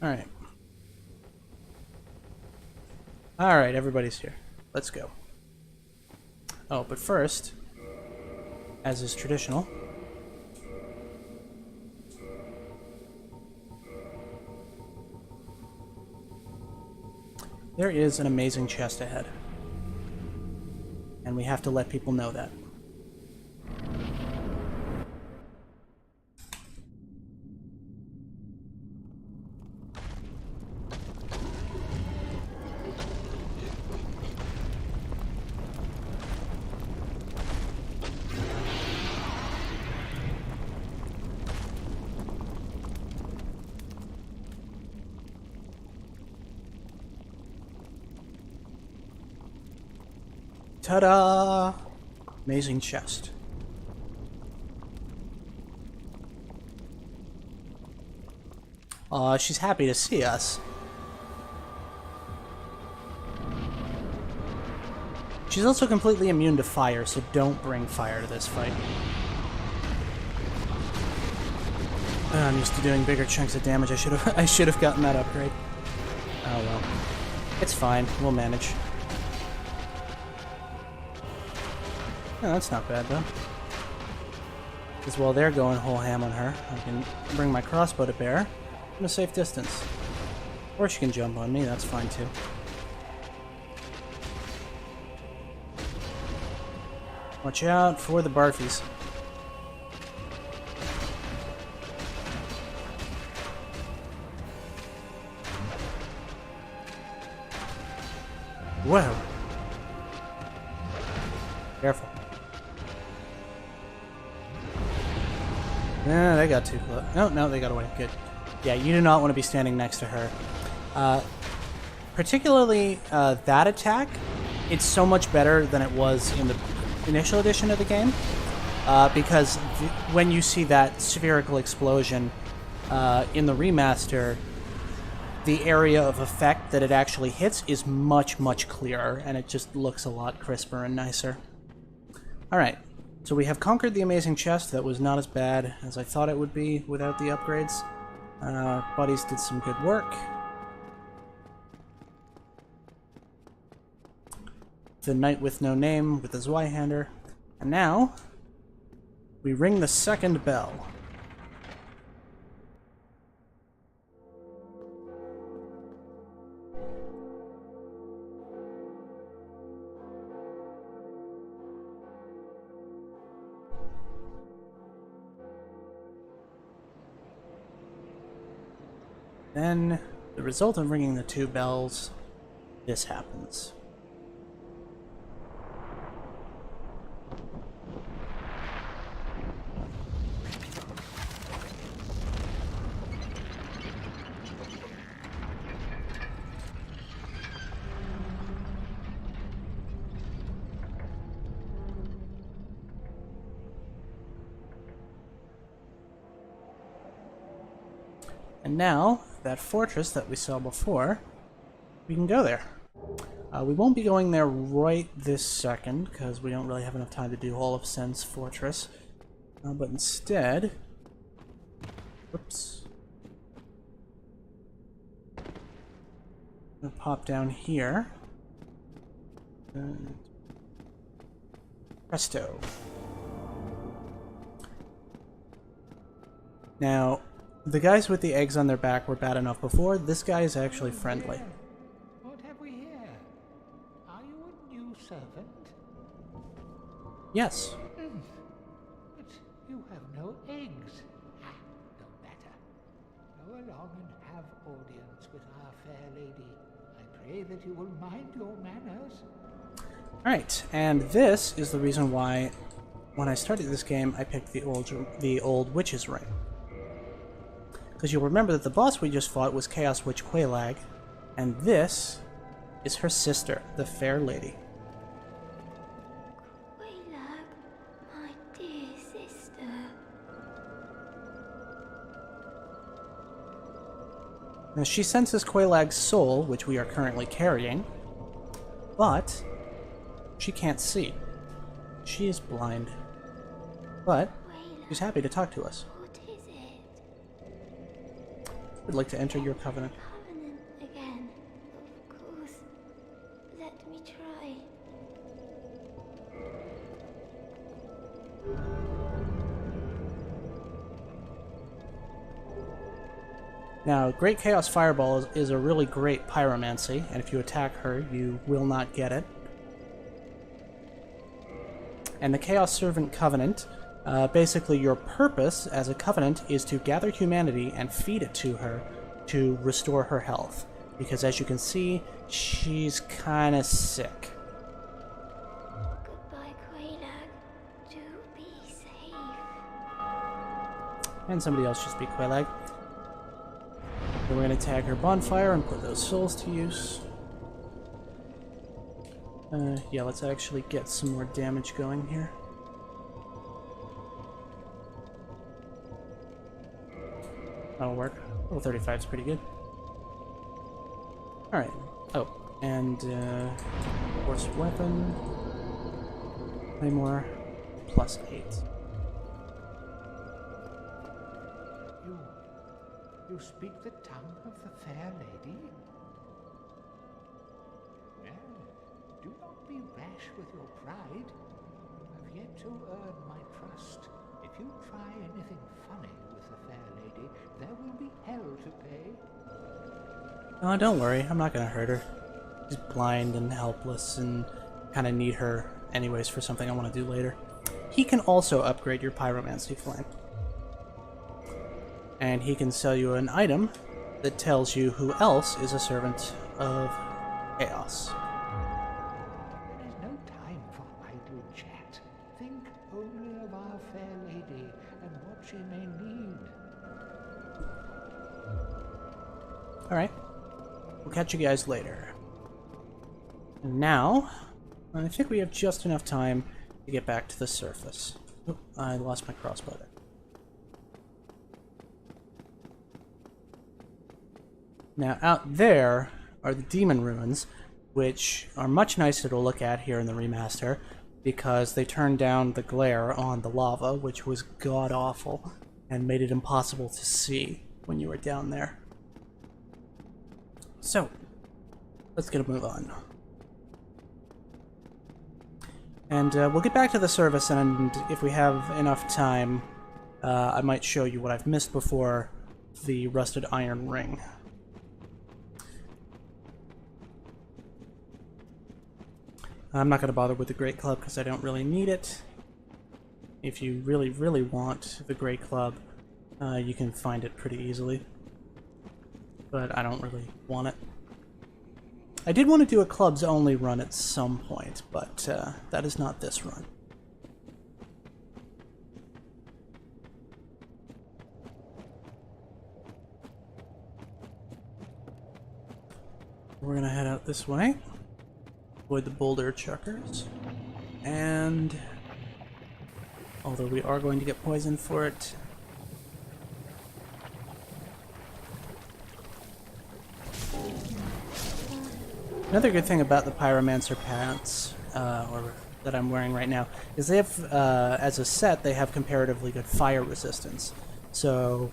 Speaker 1: Alright. Alright, everybody's here. Let's go. Oh, but first, as is traditional, there is an amazing chest ahead. And we have to let people know that. Ta-da! Amazing chest. She's happy to see us. She's also completely immune to fire, so don't bring fire to this fight. I'm used to doing bigger chunks of damage. I should have gotten that upgrade. Oh well. It's fine. We'll manage. No, that's not bad though. Because while they're going whole ham on her, I can bring my crossbow to bear in a safe distance. Or she can jump on me, that's fine too. Watch out for the barfies. Whoa! Careful. They got too close. No, they got away. Good. Yeah, you do not want to be standing next to her. Particularly that attack, it's so much better than it was in the initial edition of the game. Because when you see that spherical explosion in the remaster, the area of effect that it actually hits is much, much clearer, and it just looks a lot crisper and nicer. Alright, so we have conquered the amazing chest. That was not as bad as I thought it would be without the upgrades. Buddies did some good work. The Knight with No Name with the Zweihander. And now, we ring the second bell. Then, the result of ringing the two bells, this happens. And now, that fortress that we saw before, we can go there. We won't be going there right this second, because we don't really have enough time to do all of Sen's fortress. But instead... Whoops. I'm going to pop down here. And presto. Now, the guys with the eggs on their back were bad enough before. This guy is actually friendly.
Speaker 5: What have we here? Are you a new servant?
Speaker 1: Yes.
Speaker 5: But you have no eggs. No matter. Go along and have audience with our fair lady. I pray that you will mind your manners.
Speaker 1: Alright, and this is the reason why, when I started this game, I picked the old Witch's Ring. Because you'll remember that the boss we just fought was Chaos Witch Quelaag, and this is her sister, the Fair Lady.
Speaker 3: Quelaag, my dear sister.
Speaker 1: Now she senses Quelaag's soul, which we are currently carrying, but she can't see. She is blind. But she's happy to talk to us.
Speaker 3: What is it?
Speaker 1: We'd like to enter your covenant.
Speaker 3: Covenant again. Of course. Let me try.
Speaker 1: Now, Great Chaos Fireball is a really great pyromancy, and if you attack her, you will not get it. And the Chaos Servant Covenant, basically your purpose as a covenant is to gather humanity and feed it to her to restore her health. Because as you can see, she's kind of sick.
Speaker 3: Goodbye, Quelaag. Do be safe.
Speaker 1: And somebody else just beat Quelaag. Then we're going to tag her bonfire and put those souls to use. Yeah, let's actually get some more damage going here. That'll work. Level 35 is pretty good. Alright. Oh, and force weapon. Claymore. +8.
Speaker 5: You You speak the tongue of the fair lady? Well, do not be rash with your pride. I've yet to earn my trust. If you try anything funny with the fair lady, there will be hell to pay.
Speaker 1: Oh, don't worry, I'm not gonna hurt her. She's blind and helpless and kind of need her anyways for something I want to do later. He can also upgrade your pyromancy flame. And he can sell you an item that tells you who else is a servant of chaos.
Speaker 5: There is no time for idle chat. Think only of our fair lady and what she may need.
Speaker 1: Alright. We'll catch you guys later. And now, I think we have just enough time to get back to the surface. Oop, I lost my crossbow there. Now, out there are the demon ruins, which are much nicer to look at here in the remaster, because they turned down the glare on the lava, which was god-awful, and made it impossible to see when you were down there. So, let's get a move on. And we'll get back to the service, and if we have enough time, I might show you what I've missed before the rusted iron ring. I'm not going to bother with the Great Club because I don't really need it. If you really, really want the Great Club, you can find it pretty easily. But I don't really want it. I did want to do a clubs only run at some point, but that is not this run. We're going to head out this way. Avoid the boulder chuckers. And although we are going to get poisoned for it, another good thing about the Pyromancer pants, or that I'm wearing right now, is they have, as a set, they have comparatively good fire resistance. So,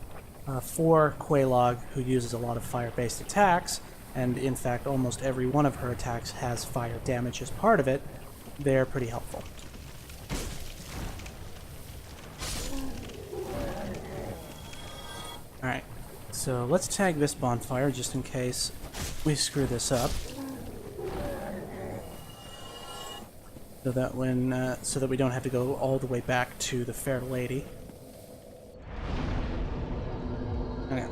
Speaker 1: for Quelaag, who uses a lot of fire-based attacks, and in fact almost every one of her attacks has fire damage as part of it, they're pretty helpful. Alright, so let's tag this bonfire just in case we screw this up. So that so that we don't have to go all the way back to the fair lady. Okay.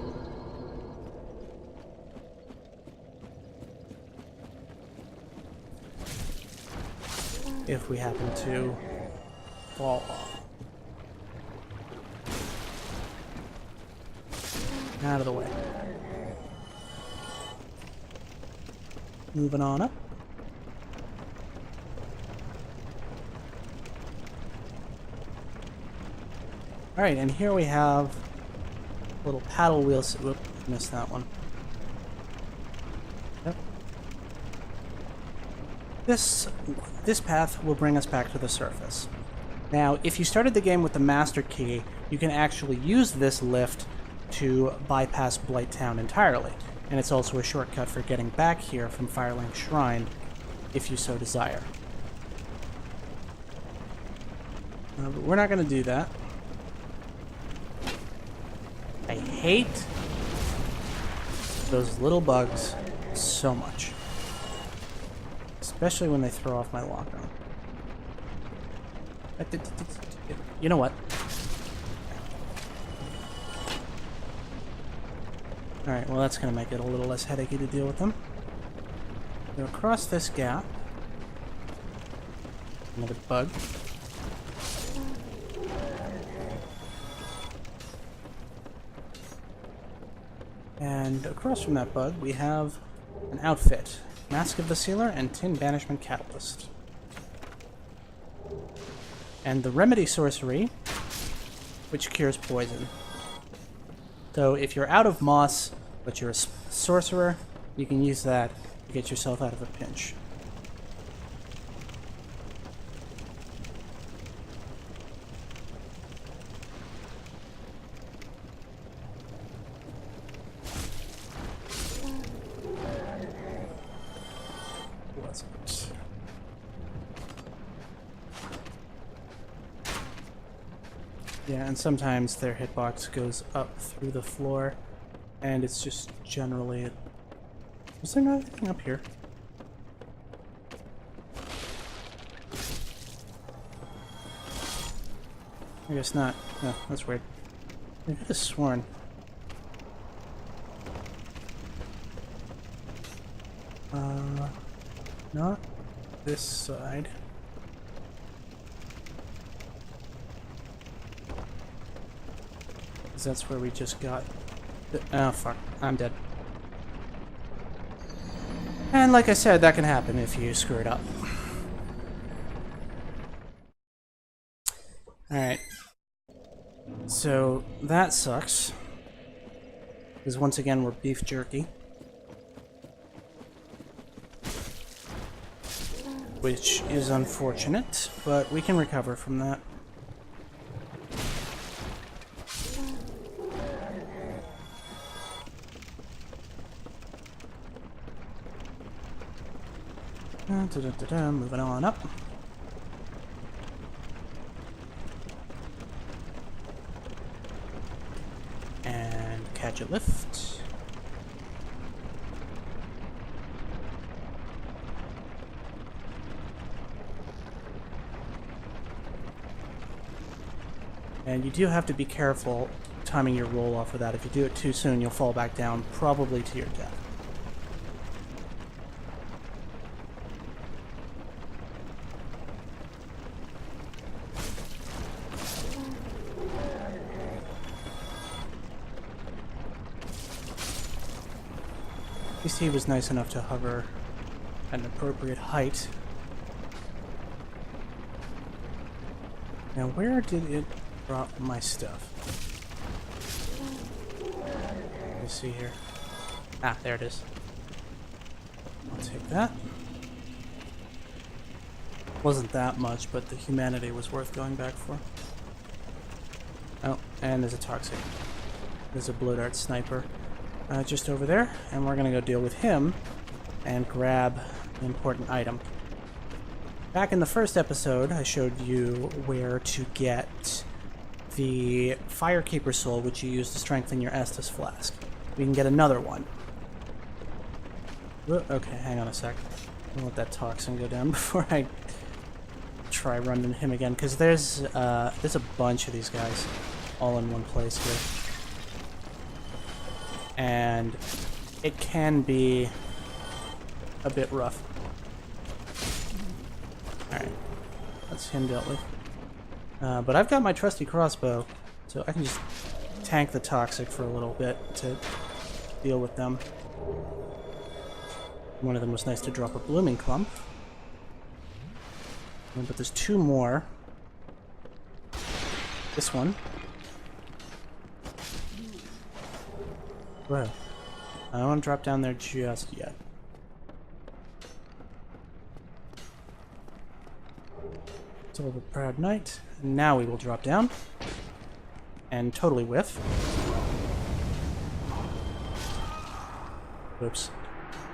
Speaker 1: If we happen to fall off. Out of the way. Moving on up. Alright, and here we have little paddle wheels. Whoop, missed that one. Yep. This path will bring us back to the surface. Now, if you started the game with the Master Key, you can actually use this lift to bypass Blight Town entirely. And it's also a shortcut for getting back here from Firelink Shrine, if you so desire. But we're not going to do that. I hate those little bugs so much. Especially when they throw off my lock-on. You know what? Alright, well that's going to make it a little less headachy to deal with them. Go across this gap. Another bug. And across from that bug, we have an outfit. Mask of the Sealer and Tin Banishment Catalyst. And the Remedy Sorcery, which cures poison. So if you're out of moss, but you're a sorcerer, you can use that to get yourself out of a pinch. Yeah, and sometimes their hitbox goes up through the floor, and it's just generally... Was there not anything up here? I guess not. No, that's weird. I could have sworn. Not this side. Because that's where we just got... Oh, fuck. I'm dead. And like I said, that can happen if you screw it up. Alright. So, that sucks. Because once again, we're beef jerky. Which is unfortunate, but we can recover from that. Moving on up. And catch a lift. And you do have to be careful timing your roll off of that. If you do it too soon, you'll fall back down, probably to your death. At least he was nice enough to hover at an appropriate height. Now, where did it drop my stuff? Let me see here. Ah, there it is. I'll take that. Wasn't that much, but the humanity was worth going back for. Oh, and there's a toxic. There's a blow dart sniper just over there, and we're gonna go deal with him and grab an important item. Back in the first episode, I showed you where to get the Firekeeper Soul, which you use to strengthen your Estus Flask. We can get another one. Okay, hang on a sec. I'll let that toxin go down before I try running him again, because there's a bunch of these guys all in one place here. And it can be a bit rough. Alright, that's him dealt with. But I've got my trusty crossbow, so I can just tank the toxic for a little bit to deal with them. One of them was nice to drop a blooming clump. But there's two more. This one. Whoa. I don't want to drop down there just yet. It's all the proud knight. Now we will drop down. And totally whiff. Oops.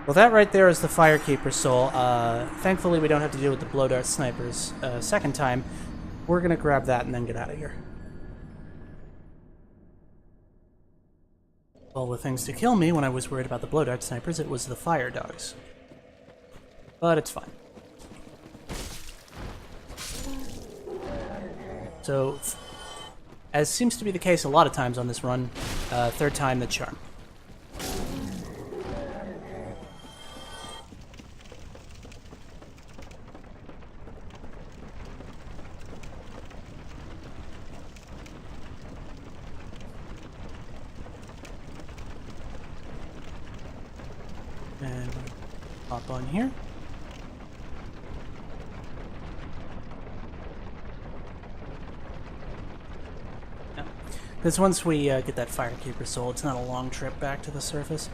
Speaker 1: Well, that right there is the Firekeeper Soul. Thankfully, we don't have to deal with the blow dart snipers second time. We're going to grab that and then get out of here. All the things to kill me when I was worried about the blow dart snipers, it was the fire dogs. But it's fine. So, as seems to be the case a lot of times on this run, third time the charm. And hop on here. Because once we get that Firekeeper Soul, it's not a long trip back to the surface,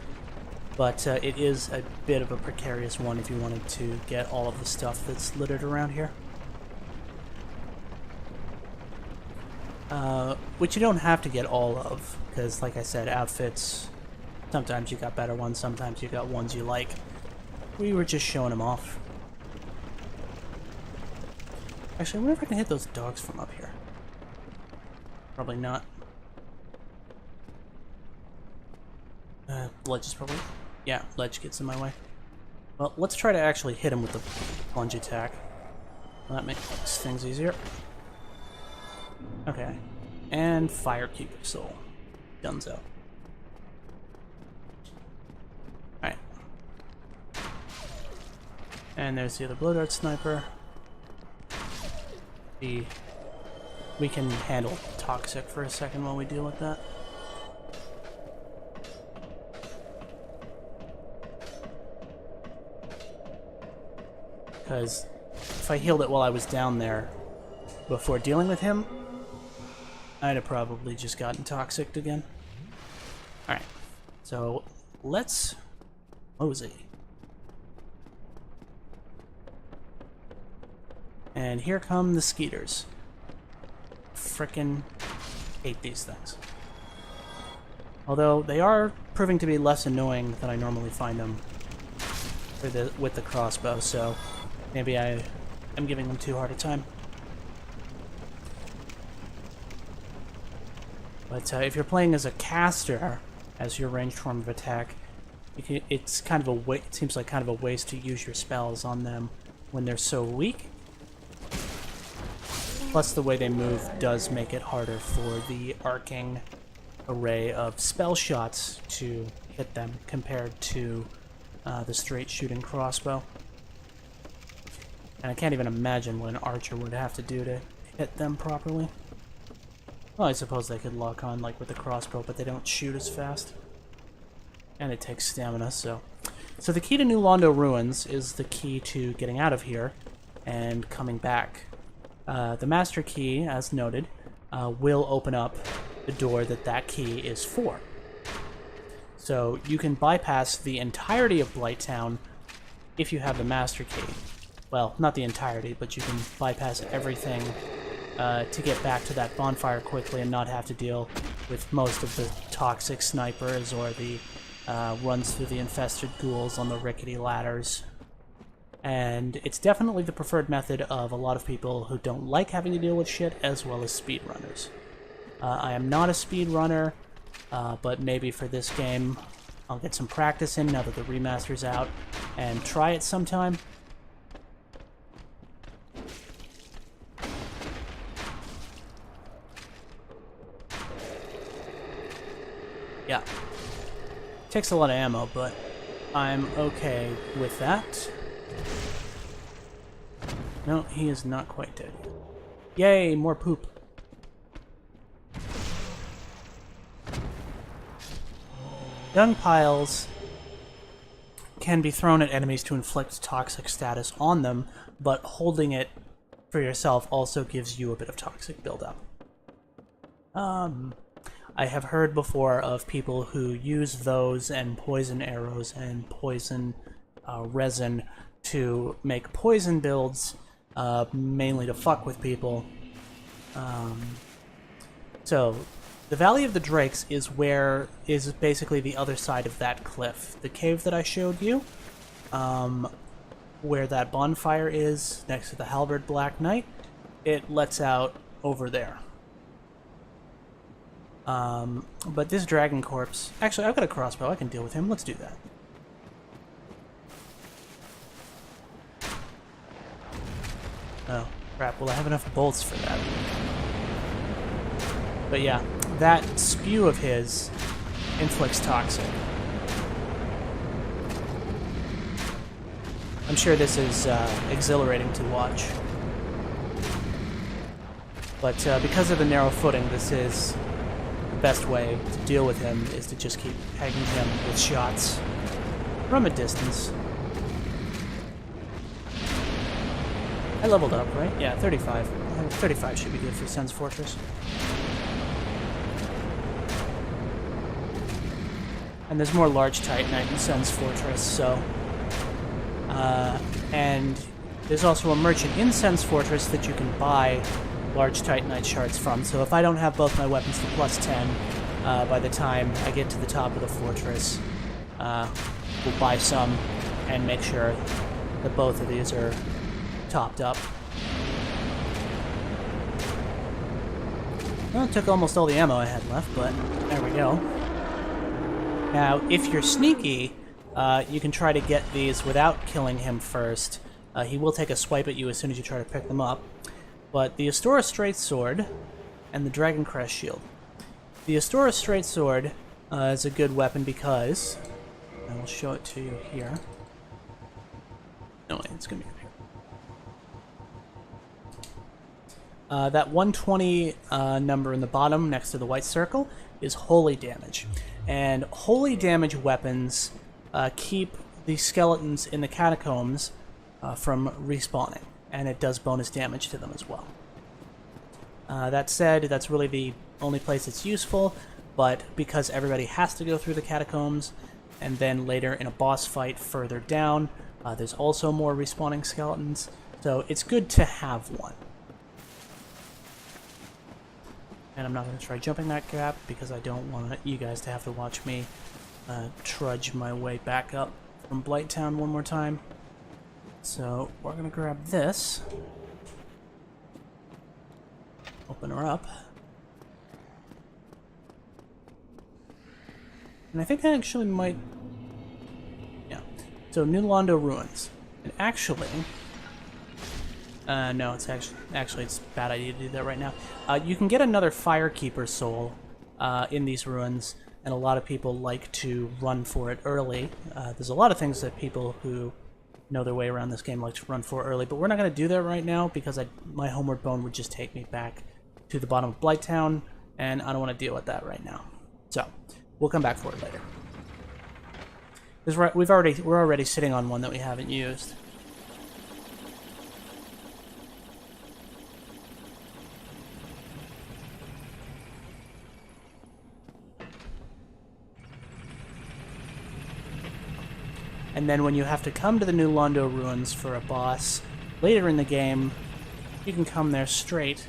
Speaker 1: but it is a bit of a precarious one if you wanted to get all of the stuff that's littered around here. Which you don't have to get all of, because like I said, outfits, sometimes you got better ones, sometimes you got ones you like. We were just showing them off. Actually, I wonder if I can hit those dogs from up here. Probably not. Ledge is probably... Yeah, ledge gets in my way. Well, let's try to actually hit him with the plunge attack. That makes things easier. Okay. And Firekeeper Soul. Dunzo. Alright. And there's the other Blow Dart Sniper. We can handle Toxic for a second while we deal with that. Because if I healed it while I was down there before dealing with him, I'd have probably just gotten toxicked again. Alright, so let's mosey. And here come the Skeeters. Frickin' hate these things. Although they are proving to be less annoying than I normally find them with the crossbow, so maybe I am giving them too hard a time. But if you're playing as a caster, as your ranged form of attack, it's kind of it seems like kind of a waste to use your spells on them when they're so weak. Plus, the way they move does make it harder for the arcing array of spell shots to hit them compared to the straight shooting crossbow. And I can't even imagine what an archer would have to do to hit them properly. Well, I suppose they could lock on like with the crossbow, but they don't shoot as fast. And it takes stamina, so... So the key to New Londo Ruins is the key to getting out of here and coming back. The Master Key, as noted, will open up the door that key is for. So you can bypass the entirety of Blighttown if you have the Master Key. Well, not the entirety, but you can bypass everything to get back to that bonfire quickly and not have to deal with most of the toxic snipers or the runs through the infested ghouls on the rickety ladders. And it's definitely the preferred method of a lot of people who don't like having to deal with shit, as well as speedrunners. I am not a speedrunner, but maybe for this game I'll get some practice in now that the remaster's out and try it sometime. Yeah. Takes a lot of ammo, but I'm okay with that. No, he is not quite dead. Yay, more poop. Dung piles can be thrown at enemies to inflict toxic status on them, but holding it for yourself also gives you a bit of toxic buildup. I have heard before of people who use those and poison arrows and poison resin to make poison builds, mainly to fuck with people. So, the Valley of the Drakes is basically the other side of that cliff. The cave that I showed you, where that bonfire is, next to the Halberd Black Knight, it lets out over there. But this dragon corpse... Actually, I've got a crossbow. I can deal with him. Let's do that. Oh, crap. Will I have enough bolts for that? But yeah, that spew of his inflicts toxic. I'm sure this is exhilarating to watch. But because of the narrow footing, this is... the best way to deal with him is to just keep pegging him with shots from a distance. I leveled up, right? Yeah, 35. 35 should be good for Sen's Fortress. And there's more large Titanite in Sen's Fortress, so... and there's also a merchant in Sen's Fortress that you can buy large Titanite shards from, so if I don't have both my weapons to plus 10 by the time I get to the top of the fortress, we'll buy some and make sure that both of these are topped up. Well, it took almost all the ammo I had left, but there we go. Now, if you're sneaky, you can try to get these without killing him first. He will take a swipe at you as soon as you try to pick them up. But the Astora Straight Sword and the Dragon Crest Shield. The Astora Straight Sword is a good weapon because... I will show it to you here. No, wait, it's going to be up here. That 120 number in the bottom next to the white circle is holy damage. And holy damage weapons keep the skeletons in the catacombs from respawning, and it does bonus damage to them as well. That said, that's really the only place it's useful, but because everybody has to go through the catacombs, and then later in a boss fight further down, there's also more respawning skeletons, so it's good to have one. And I'm not going to try jumping that gap because I don't want you guys to have to watch me trudge my way back up from Blighttown one more time. So we're going to grab this, open her up, and I think I actually might, yeah. So New Londo Ruins, and actually, no, it's actually it's a bad idea to do that right now. You can get another Firekeeper soul in these ruins, and a lot of people like to run for it early. There's a lot of things that people who know their way around this game like to run for early, but we're not going to do that right now because my Homeward Bone would just take me back to the bottom of Blighttown, and I don't want to deal with that right now. So we'll come back for it later. We're already sitting on one that we haven't used. And then when you have to come to the New Londo Ruins for a boss later in the game, you can come there straight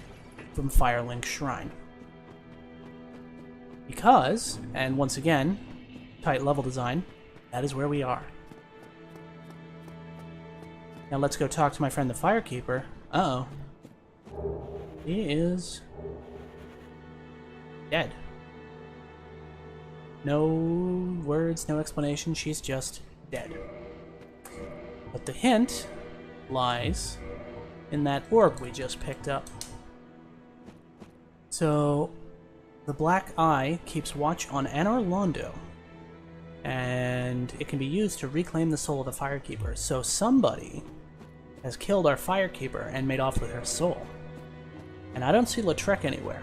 Speaker 1: from Firelink Shrine. Because, and once again, tight level design, that is where we are. Now let's go talk to my friend the Firekeeper. Uh-oh. He is dead. No words, no explanation, she's just dead. But the hint lies in that orb we just picked up. So the Black Eye keeps watch on Anor Londo, and it can be used to reclaim the soul of the Firekeeper. So somebody has killed our Firekeeper and made off with her soul. And I don't see Lautrec anywhere.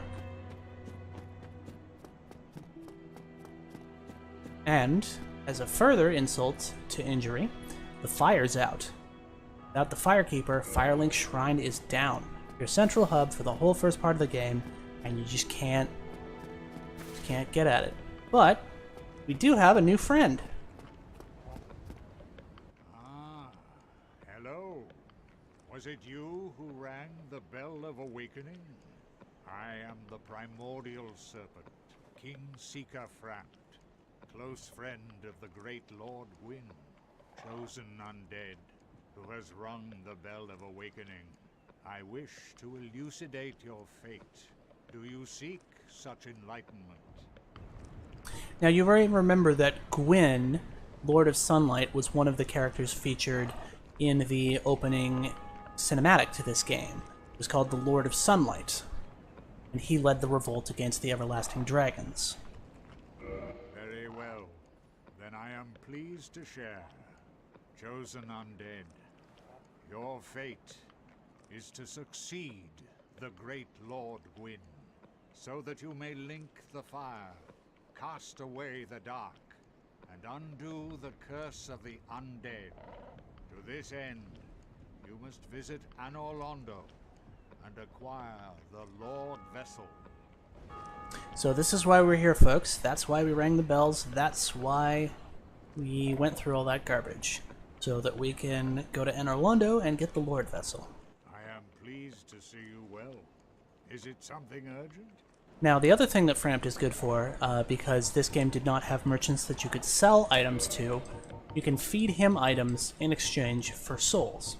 Speaker 1: And as a further insult to injury, the fire's out. Without the Firekeeper, Firelink Shrine is down. Your central hub for the whole first part of the game, and you just can't get at it. But we do have a new friend.
Speaker 6: Ah, hello. Was it you who rang the Bell of Awakening? I am the primordial serpent, King Seeker Frant, close friend of the great Lord Gwyn, chosen undead, who has rung the Bell of Awakening. I wish to elucidate your fate. Do you seek such enlightenment?
Speaker 1: Now you already remember that Gwyn, Lord of Sunlight, was one of the characters featured in the opening cinematic to this game. It was called the Lord of Sunlight, and he led the revolt against the Everlasting Dragons.
Speaker 6: Very well. Then I am pleased to share. Chosen undead, your fate is to succeed the great Lord Gwyn, so that you may link the fire, cast away the dark, and undo the curse of the undead. To this end, you must visit Anor Londo and acquire the Lord Vessel.
Speaker 1: So this is why we're here, folks. That's why we rang the bells. That's why we went through all that garbage. So that we can go to Anor Londo and get the Lord Vessel.
Speaker 6: I am pleased to see you well. Is it something urgent?
Speaker 1: Now, the other thing that Frampt is good for, because this game did not have merchants that you could sell items to, you can feed him items in exchange for souls.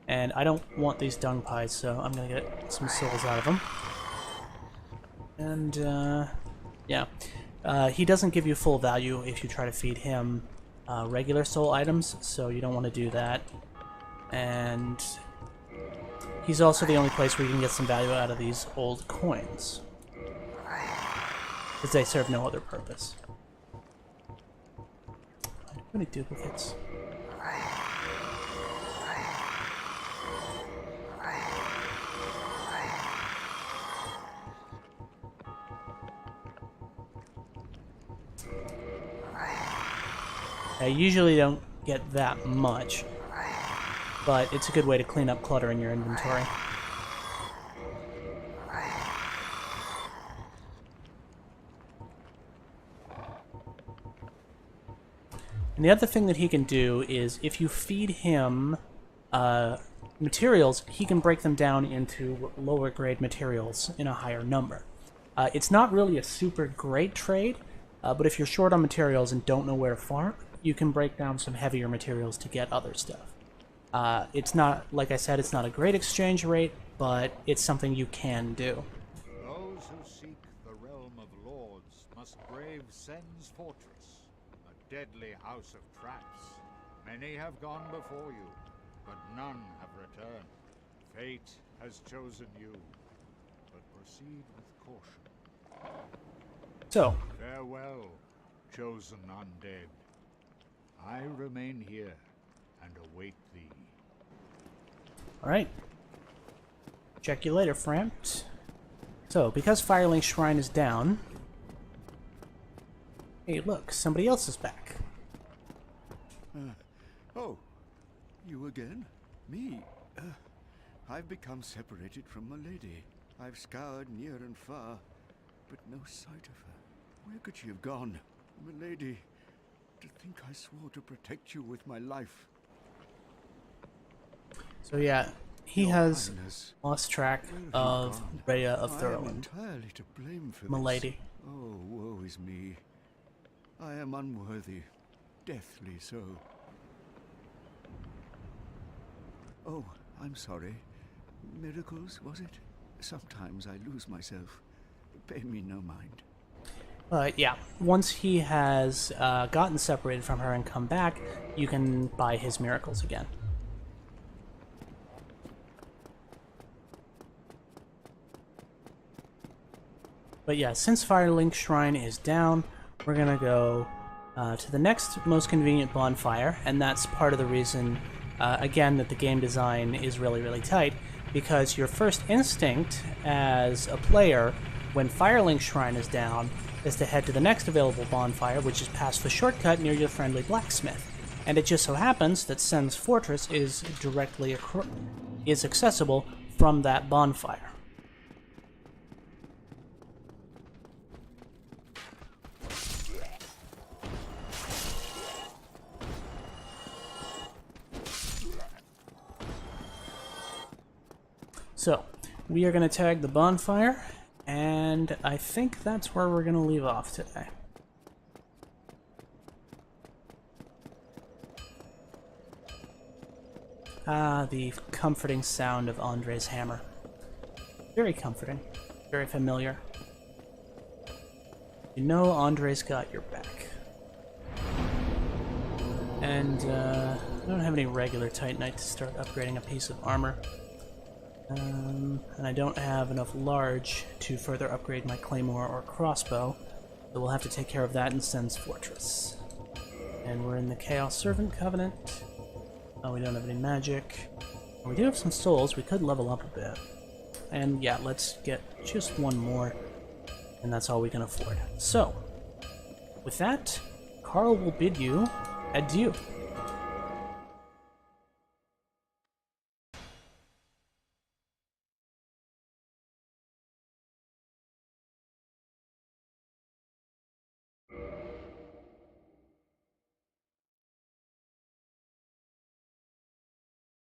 Speaker 1: And I don't want these dung pies, so I'm going to get some souls out of them. And, yeah. He doesn't give you full value if you try to feed him regular soul items, so you don't want to do that. And he's also the only place where you can get some value out of these old coins, because they serve no other purpose. How many duplicates? I usually don't get that much, but it's a good way to clean up clutter in your inventory. And the other thing that he can do is, if you feed him materials, he can break them down into lower grade materials in a higher number. It's not really a super great trade, but if you're short on materials and don't know where to farm, you can break down some heavier materials to get other stuff. It's not, like I said, it's not a great exchange rate, but it's something you can do.
Speaker 6: Those who seek the realm of lords must brave Sen's fortress, a deadly house of traps. Many have gone before you, but none have returned. Fate has chosen you, but proceed with caution.
Speaker 1: So,
Speaker 6: Farewell, chosen undead. I remain here and await thee.
Speaker 1: alright. Check you later, friend. So, because Firelink Shrine is down... Hey, look, somebody else is back.
Speaker 7: Oh, you again? Me? I've become separated from my lady. I've scoured near and far, but no sight of her. Where could she have gone? My lady, to think I swore to protect you with my life.
Speaker 1: So yeah, he
Speaker 7: Your
Speaker 1: has
Speaker 7: Highness,
Speaker 1: lost track
Speaker 7: where have you
Speaker 1: of
Speaker 7: gone?
Speaker 1: Rhea of
Speaker 7: I am
Speaker 1: Thurland,
Speaker 7: entirely to blame for
Speaker 1: Milady.
Speaker 7: this. Oh, woe is me. I am unworthy, deathly so. Oh, I'm sorry. Miracles, was it? Sometimes I lose myself. Pay me no mind.
Speaker 1: Yeah, once he has gotten separated from her and come back, you can buy his miracles again. But yeah, since Firelink Shrine is down, we're gonna go to the next most convenient bonfire, and that's part of the reason, again, that the game design is really, really tight, because your first instinct as a player when Firelink Shrine is down is to head to the next available bonfire, which is past the shortcut near your friendly blacksmith. And it just so happens that Sen's fortress is directly accessible from that bonfire. So, we are going to tag the bonfire, and I think that's where we're going to leave off today. Ah, the comforting sound of Andre's hammer. Very comforting. Very familiar. You know Andre's got your back. And, I don't have any regular Titanite to start upgrading a piece of armor. And I don't have enough large to further upgrade my claymore or crossbow, so we'll have to take care of that in Sen's fortress. And we're in the Chaos Servant Covenant. Oh, we don't have any magic. We do have some souls, we could level up a bit. And yeah, let's get just one more, and that's all we can afford. So, with that, Carl will bid you adieu.